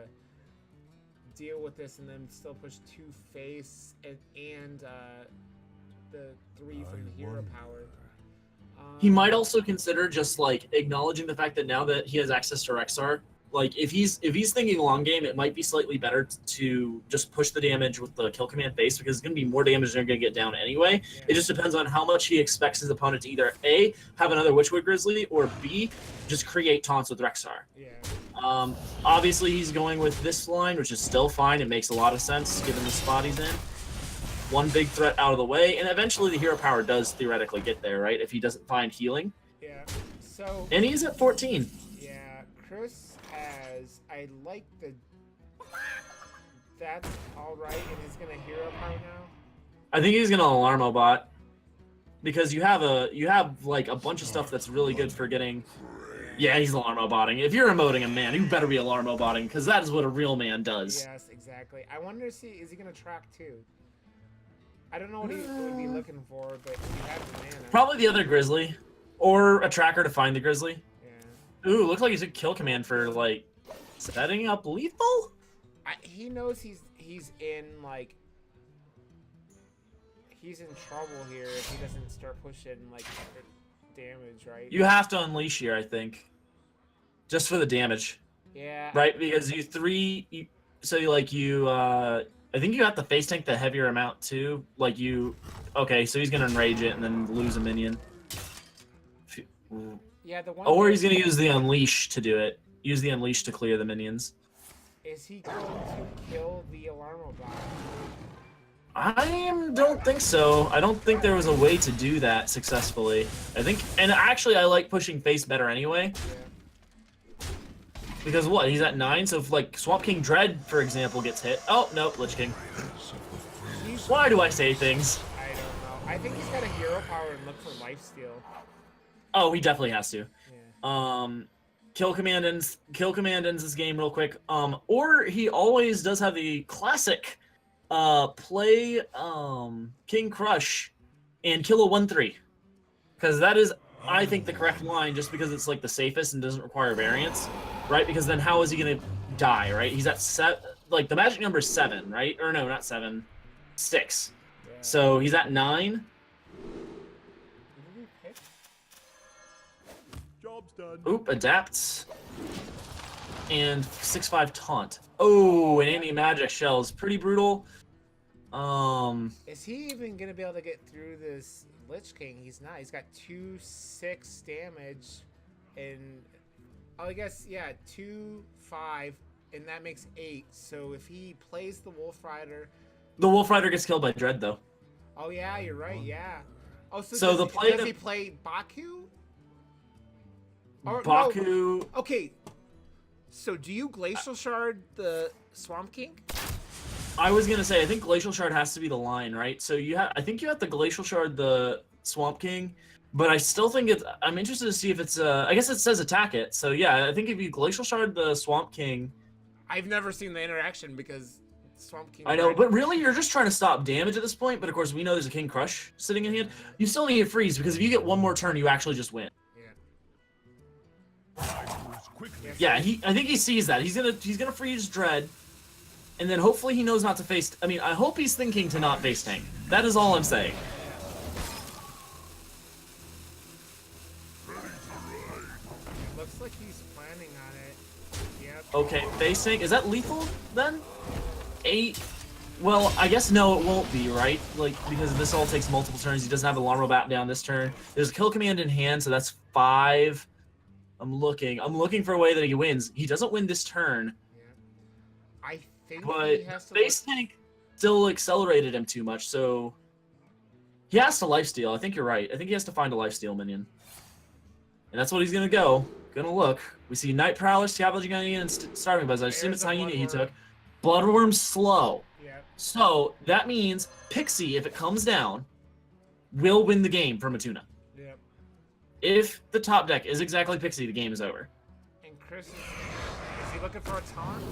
deal with this and then still push 2 face and the 3 from the hero power. He might also consider just, like, acknowledging the fact that now that he has access to Rexar, like, if he's thinking long game, it might be slightly better to just push the damage with the kill command face, because it's going to be more damage than you're going to get down anyway. Yeah. It just depends on how much he expects his opponent to either A, have another Witchwood Grizzly, or B, just create taunts with Rexar. Yeah. Obviously, he's going with this line, which is still fine. It makes a lot of sense given the spot he's in. One big threat out of the way, and eventually the hero power does theoretically get there, right? If he doesn't find healing. Yeah. So. And he's at 14. Yeah, Chris has. I like the. That's all right, and he's gonna hero power now. I think he's gonna Alarmo bot, because you have like a bunch of stuff that's really good for getting. Yeah, he's Alarmo botting. If you're emoting a man, you better be Alarmo botting, because that is what a real man does. Yes, exactly. I wonder is he gonna track too? I don't know what he would be looking for, but he has the mana. Probably the other Grizzly, or a tracker to find the Grizzly. Yeah. Ooh, looks like he's a kill command for, like, setting up lethal? He knows he's in, like, he's in trouble here if he doesn't start pushing, like, damage, right? You have to unleash here, I think. Just for the damage. Yeah. Right? Because I think you have to face tank the heavier amount too. Like okay, so he's gonna enrage it and then lose a minion. Yeah, the one. Or he's gonna use the unleash to do it. Use the unleash to clear the minions. Is he going to kill the Alarmo bot? I don't think so. I don't think there was a way to do that successfully. And actually I like pushing face better anyway. Yeah. Because what? He's at 9, so if, like, Swamp King Dread, for example, gets hit. Oh, no, Lich King. Why do I say things? I don't know. I think he's got a hero power and look for lifesteal. Oh, he definitely has to. Yeah. Kill command ends this game real quick. Or he always does have the classic play King Crush and kill a 1/3. Because that is I think, the correct line just because it's like the safest and doesn't require variance, right? Because then how is he gonna die, right? He's at like the magic number is 7, right? Or no, not 7, 6. Yeah. So he's at 9. Who did we pick? Job's done. Oop, adapts. And 6/5 taunt. Oh, and anti-magic shells. Pretty brutal. Is he even gonna be able to get through this Lich King? He's not. He's got 2/6 damage, and I guess yeah, 2/5, and that makes 8. So if he plays the Wolf Rider, the Wolf Rider gets killed by Dread, though. oh yeah, you're right. Yeah. Oh, So does he play Baku? Or, Baku. No. Okay. So do you Glacial Shard the Swamp King? I was gonna say, I think Glacial Shard has to be the line, right? So I think you have to Glacial Shard the Swamp King, but I still think I'm interested to see if it's I guess it says attack it. So yeah, I think if you Glacial Shard the Swamp King. I've never seen the interaction because Swamp King. I know, but really you're just trying to stop damage at this point, but of course we know there's a King Crush sitting in hand. You still need to freeze because if you get one more turn, you actually just win. Yeah, I think he sees that. He's gonna freeze Dread. And then hopefully he knows not to face... I mean, I hope he's thinking to not face tank. That is all I'm saying. Looks like he's planning on it. Yep. Okay, face tank. Is that lethal, then? 8? Well, I guess no, it won't be, right? Like, because this all takes multiple turns. He doesn't have a Alarm Bat down this turn. There's a kill command in hand, so that's 5. I'm looking for a way that he wins. He doesn't win this turn. Yeah. I think But he has to face tank still accelerated him too much, so he has to lifesteal. I think you're right. I think he has to find a lifesteal minion. And that's what he's gonna go. Gonna look. We see Night Prowler, Scavenging Hyena, and Starving Buzz. I assume it's Hyena he took. Bloodworm's slow. Yeah. So that means Pixie, if it comes down, will win the game for Matuna. Yeah. If the top deck is exactly Pixie, the game is over. And Chris is he looking for a taunt?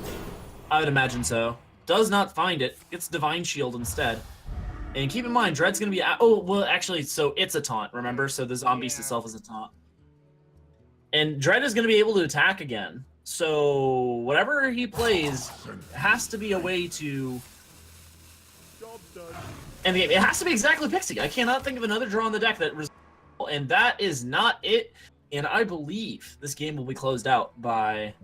I would imagine so. Does not find it. Gets Divine Shield instead. And keep in mind, Dread's going to be... Oh, well, actually, so it's a taunt, remember? So the Zombie Beast itself is a taunt. And Dread is going to be able to attack again. So whatever he plays has to be a way to... And it has to be exactly Pixie. I cannot think of another draw on the deck that... And that is not it. And I believe this game will be closed out by...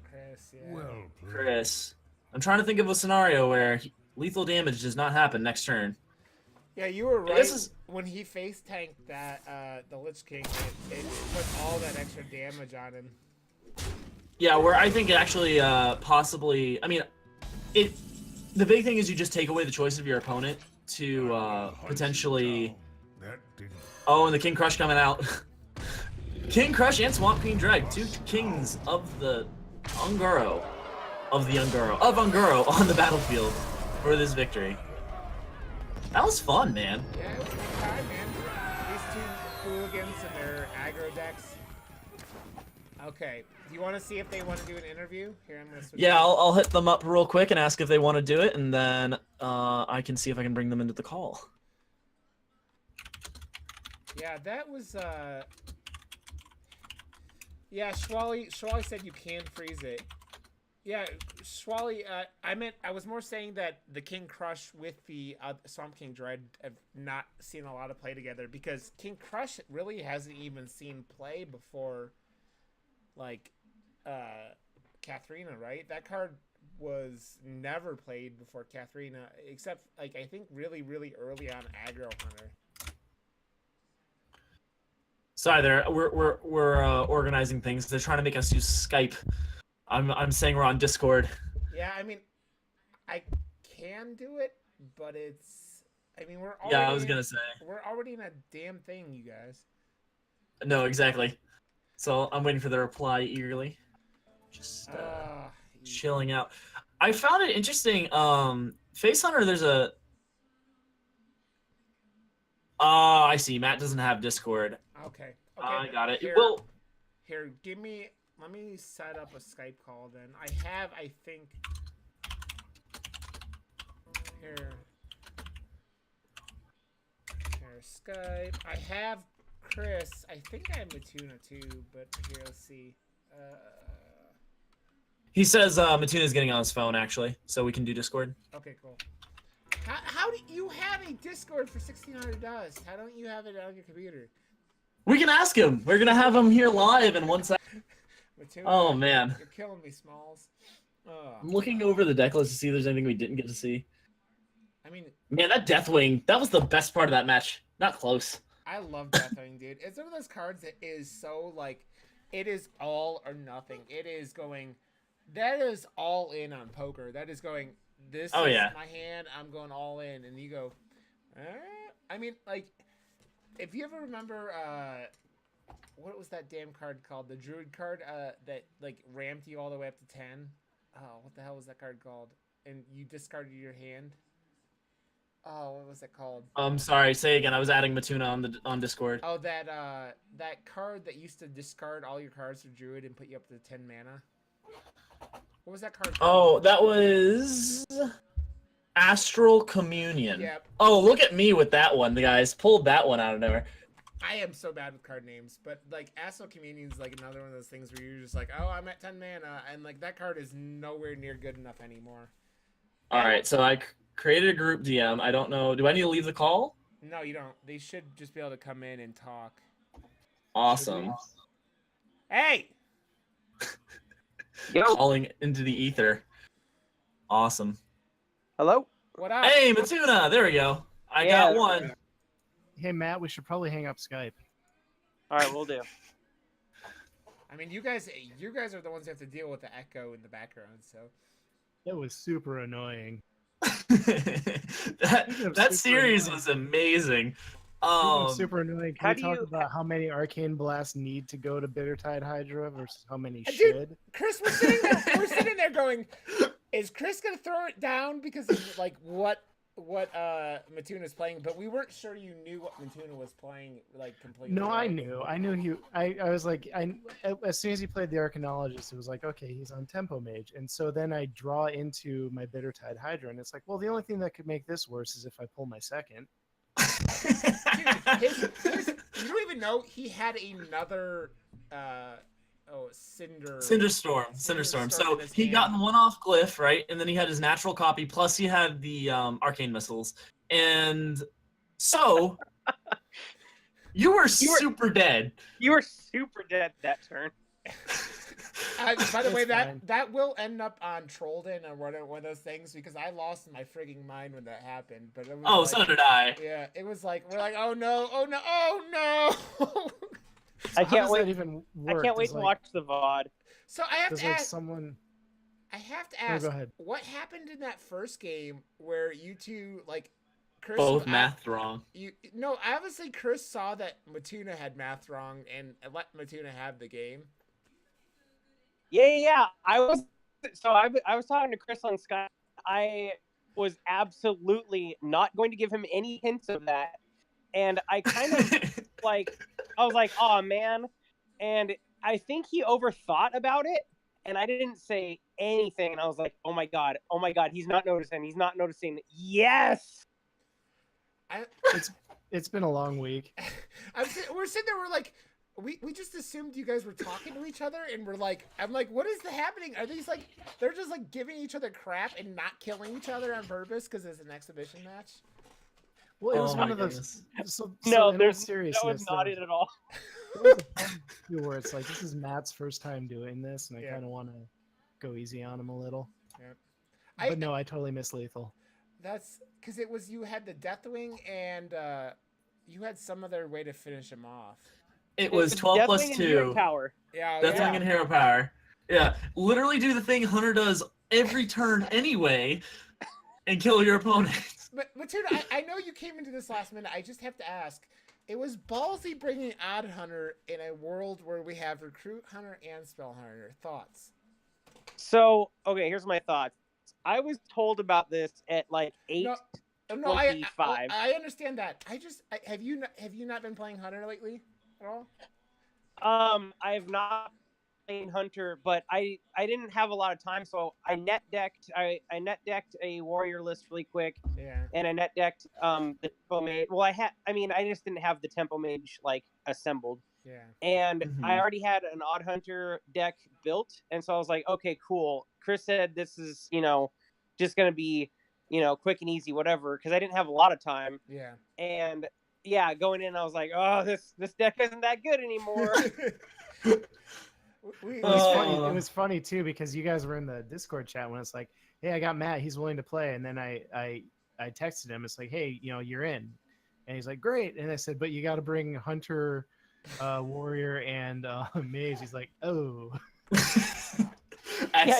Chris, yeah. Well played. Chris. I'm trying to think of a scenario where lethal damage does not happen next turn. Yeah, you were right. This is- When he face tanked that the Lich King, it put all that extra damage on him. Yeah, where I think it actually possibly... I mean, the big thing is you just take away the choice of your opponent to potentially... That didn't. Oh, and the King Crush coming out. King Crush and Swamp Queen Dreg, 2 kings of the Unguro. Of Unguro on the battlefield for this victory. That was fun, man. Yeah, it was a good time, man. These two hooligans and their aggro decks. Okay, do you want to see if they want to do an interview? Here, I'm gonna switch. Yeah, I'll hit them up real quick and ask if they want to do it, and then I can see if I can bring them into the call. Yeah, that was yeah, Schwally said you can freeze it. Yeah, Schwally, I was more saying that the King Crush with the Swamp King Dread have not seen a lot of play together because King Crush really hasn't even seen play before, like, Katharina, right? That card was never played before Katharina, except, like, I think really, really early on Aggro Hunter. Sorry, we're organizing things. They're trying to make us use Skype. I'm saying we're on Discord. Yeah, I mean, I can do it, but it's... I mean, we're already... Yeah, I was gonna say. We're already in a damn thing, you guys. No, exactly. So I'm waiting for the reply eagerly. Just chilling out. I found it interesting. Face Hunter, there's a... Oh, I see. Matt doesn't have Discord. Okay. I got it. Here, Well, here, let me set up a Skype call then. I think... Here, Skype. I have Chris, I think I have Matuna too, but here, let's see. He says Matuna's getting on his phone actually, so we can do Discord. Okay, cool. How do you have a Discord for 1600 dust? How don't you have it on your computer? We can ask him. We're gonna have him here live in 1 sec. Matuna, Oh man. You're killing me, Smalls. I'm looking over the deck list to see if there's anything we didn't get to see. I mean, Man, that Deathwing, that was the best part of that match. Not close. I love Deathwing, dude. It's one of those cards that is so, like, it is all or nothing. It is going, that is all in on poker. That is going, this is my hand, I'm going all in. And you go, I mean, like, if you ever remember, what was that damn card called? The Druid card that, like, ramped you all the way up to 10. Oh, what the hell was that card called? And you discarded your hand. Oh, what was it called? I'm sorry. Say again. I was adding Matuna on Discord. Oh, that card that used to discard all your cards for Druid and put you up to 10 mana. What was that card called? Oh, that was Astral Communion. Yep. Oh, look at me with that one, the guys pulled that one out of nowhere. I am so bad with card names, but like Astral Communion is like another one of those things where you're just like, oh, I'm at 10 mana, and like that card is nowhere near good enough anymore. All right, so I created a group DM. I don't know. Do I need to leave the call? No, you don't. They should just be able to come in and talk. Awesome. Hey! Calling into the ether. Awesome. Hello? What up? Hey, Matuna. There we go. I got one. Hey, Matt, we should probably hang up Skype. All right, we'll do. I mean, you guys are the ones who have to deal with the echo in the background, so. It was super annoying. that series was amazing. Super annoying. Can we talk about how many Arcane Blasts need to go to Bittertide Hydra versus how many should? Chris, we're sitting there going, is Chris gonna throw it down because of like what Matuna's playing? But we weren't sure you knew what Matuna was playing like completely. No, right? I knew he. I was like, as soon as he played the Arcanologist, it was like, okay, he's on Tempo Mage, and so then I draw into my Bittertide Hydra, and it's like, well, the only thing that could make this worse is if I pull my second. Dude, you don't even know he had another Cinderstorm. So he got in one-off glyph, right? And then he had his natural copy, plus he had the arcane missiles. And so you were super dead. You were super dead that turn. By the way, that will end up on Trollden or one of those things because I lost my frigging mind when that happened. But it was so did I. Yeah, it was like we're like, oh no. I can't wait. Even work? I can't wait to watch the VOD. So I have to ask. I have to ask. Go ahead. What happened in that first game where you two like? Chris, both mathed wrong. Obviously Chris saw that Matuna had mathed wrong and let Matuna have the game. Yeah. I was talking to Chris on Skype. I was absolutely not going to give him any hints of that, and I kind of I was like, oh man, and I think he overthought about it, and I didn't say anything, and I was like, oh my god, he's not noticing. Yes. It's been a long week. We're sitting there. We're like, we just assumed you guys were talking to each other, and I'm like, what is happening? Are these like they're just like giving each other crap and not killing each other on purpose because it's an exhibition match? Well, it was one of those. No, there's not it at all. Where it's like this is Matt's first time doing this, and I kind of want to go easy on him a little. Yeah. But no, I totally miss Lethal. That's because it was you had the Deathwing and you had some other way to finish him off. It was 12 plus 2. Deathwing and Hero Power. Yeah, literally do the thing Hunter does every turn anyway, and kill your opponent. But Matuna, I know you came into this last minute. I just have to ask. It was ballsy bringing Odd Hunter in a world where we have Recruit Hunter and Spell Hunter. Thoughts? So, okay, here's my thoughts. I was told about this at like 8:25. I understand that. Have you not been playing Hunter lately at all? I have not playing Hunter, but I didn't have a lot of time, so I net decked a warrior list really quick, Yeah. and I net decked the tempo mage. Well, I just didn't have the tempo mage like assembled, Yeah. and I Mhm. already had an odd hunter deck built, and so I was like, okay, cool. Chris said this is just gonna be quick and easy, whatever, because I didn't have a lot of time, Yeah. and yeah, going in, I was like, oh, this deck isn't that good anymore. we, It was funny. It Oh. was funny too because you guys were in the Discord chat when it's like, "Hey, I got Matt. He's willing to play." And then I texted him. It's like, "Hey, you're in," and he's like, "Great." And I said, "But you got to bring Hunter, Warrior, and Mage." He's like, "Oh." Yeah,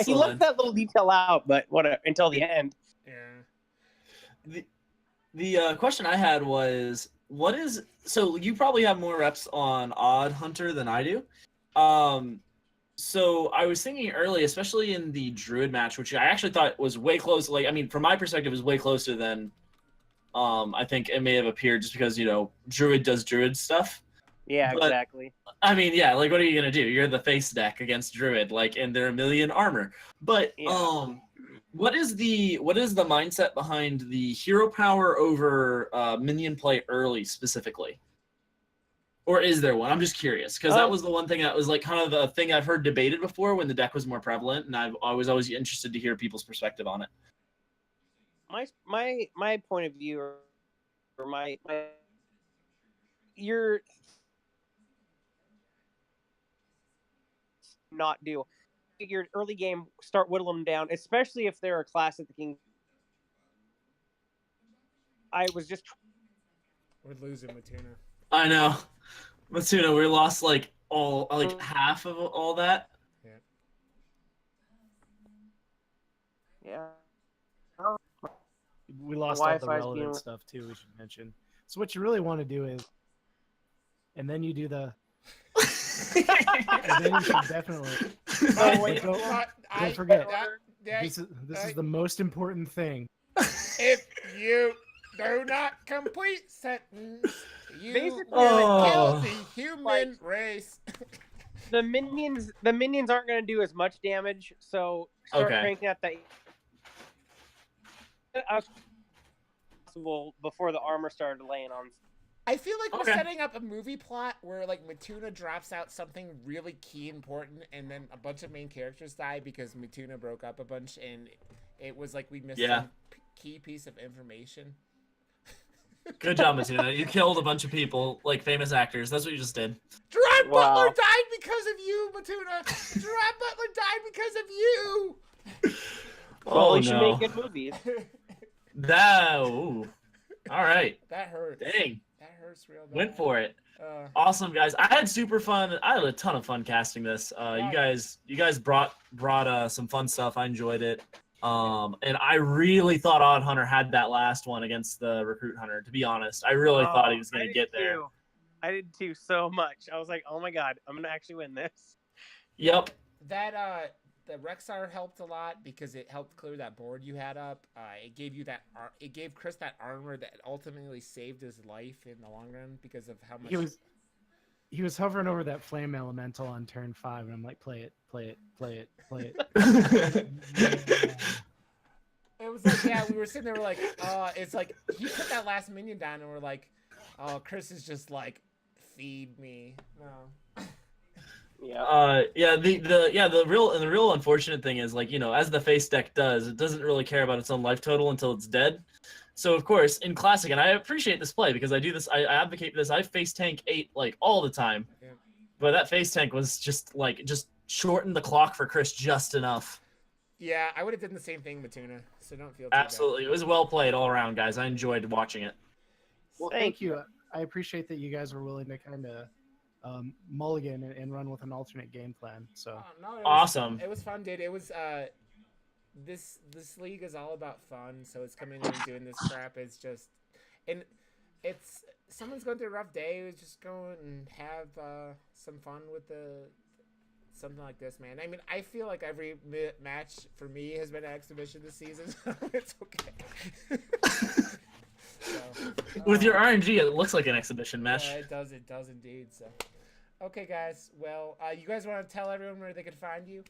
he left Excellent. that little detail out, but what until the end. yeah. The question I had was, what is so you probably have more reps on Odd Hunter than I do. So I was thinking early, especially in the Druid match, which I actually thought was way close. Like, I mean, from my perspective, it was way closer than I think it may have appeared, just because Druid does Druid stuff. Yeah, But exactly. I mean, yeah, like, what are you gonna do? You're the face deck against Druid, like, and they're a million armor. But Yeah. what is the mindset behind the hero power over minion play early specifically? Or is there one? I'm just curious, because that was the one thing that was like kind of the thing I've heard debated before when the deck was more prevalent, and I was always interested to hear people's perspective on it. My point of view, or you're not do your early game, start whittling them down, especially if they're a class at the king. I was just We're losing Matuna. I know, Matuna, we lost like half of all that. yeah. We lost all the Wi-Fi's relevant being- stuff too. We should mention. So what you really want to do is, and then you do the. And then you should definitely. Oh, wait, don't, I don't forget. that- This is the most important thing. if you do not complete sentence, you Basically, will kill Oh. the human like- race. the minions aren't going to do as much damage, so start Okay. cranking out that possible before the armor started laying on. I feel like we're Okay. setting up a movie plot where like Matuna drops out something really key important, and then a bunch of main characters die because Matuna broke up a bunch, and it was like we missed Yeah. some key piece of information. Good job, Matuna. You killed a bunch of people, like famous actors. That's what you just did. Gerard Wow. Butler died because of you, Matuna. Gerard Butler died because of you. Well, Oh, you should no. make good movies. Ooh. All right. That hurts. Dang. That hurts real bad. Went for it. Awesome. Awesome, guys. I had super fun. I had a ton of fun casting this. You guys brought some fun stuff. I enjoyed it. And I really thought Odd Hunter had that last one against the Recruit Hunter. To be honest, I really thought he was going to get there. Too. I did too so much. I was like, oh my god, I'm gonna actually win this. Yep. That the Rexar helped a lot because it helped clear that board you had up. It gave you that. It gave Chris that armor that ultimately saved his life in the long run because of how much. He was hovering over that flame elemental on turn 5, and I'm like, play it. It was like, yeah, we were sitting there, we're like, it's like he put that last minion down, and we're like, oh, Chris is just like, feed me. No. Yeah. The real unfortunate thing is, like, as the face deck does, it doesn't really care about its own life total until it's dead. So of course in Classic, and I appreciate this play because I do this, I advocate this. I face tank 8 like all the time, Yeah. but that face tank was just shortened the clock for Chris just enough. Yeah, I would have done the same thing, Matuna. So don't feel too Absolutely, it was well played all around, guys. I enjoyed watching it. Well, thank you. I appreciate that you guys were willing to kind of mulligan and run with an alternate game plan. So bad. No, Awesome. It was fun, dude. It was this league is all about fun. So it's coming in and doing this crap. It's just, and it's someone's going through a rough day. Just go and have some fun with something like this, man. I mean, I feel like every match for me has been an exhibition this season. So it's okay. With your RNG, it looks like an exhibition match. Yeah, it does indeed. So, Okay, guys. Well, you guys want to tell everyone where they can find you?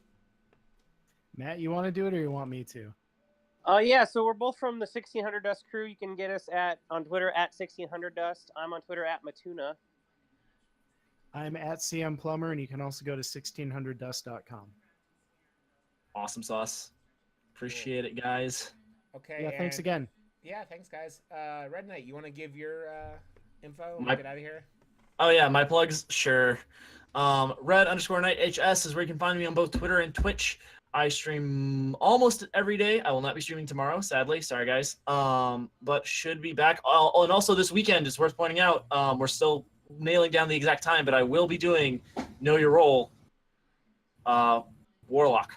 Matt, you want to do it or you want me to? Yeah, so we're both from the 1600 Dust crew. You can get us on Twitter at 1600 Dust. I'm on Twitter at Matuna. I'm at CM Plumber, and you can also go to 1600dust.com. Awesome sauce. Appreciate it, guys. Okay. Yeah, thanks and- again. Yeah, thanks, guys. Red Knight, you want to give your info? And My- get out of here. Oh yeah, my plugs, sure. Red_Knight HS is where you can find me on both Twitter and Twitch. I stream almost every day. I will not be streaming tomorrow, sadly. Sorry, guys. But should be back. Oh, and also this weekend is worth pointing out. We're still nailing down the exact time, but I will be doing Know Your Role, Warlock.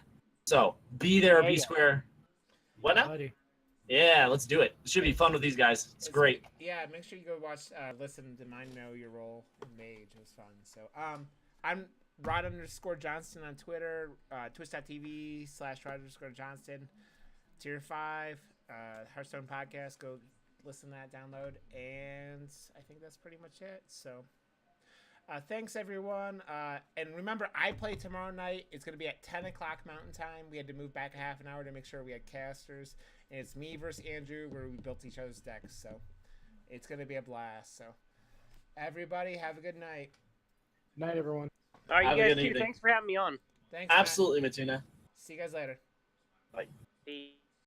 So be there or be square. What now? Buddy. Yeah, let's do it. It should be fun with these guys. It's great. Yeah, make sure you go listen to my Know Your Role Mage. It was fun. So, I'm Rod_Johnston on Twitter, twitch.tv/Rod_Johnston. Tier 5, Hearthstone podcast. Go listen to that, download. And I think that's pretty much it. So, thanks, everyone. And remember, I play tomorrow night. It's going to be at 10 o'clock Mountain Time. We had to move back a half an hour to make sure we had casters. And it's me versus Andrew, where we built each other's decks. So, it's going to be a blast. So, everybody, have a good night. Night, everyone. All right, Have a you guys good too. evening. Thanks for having me on. Thanks, Matt. Absolutely, Matuna. See you guys later. See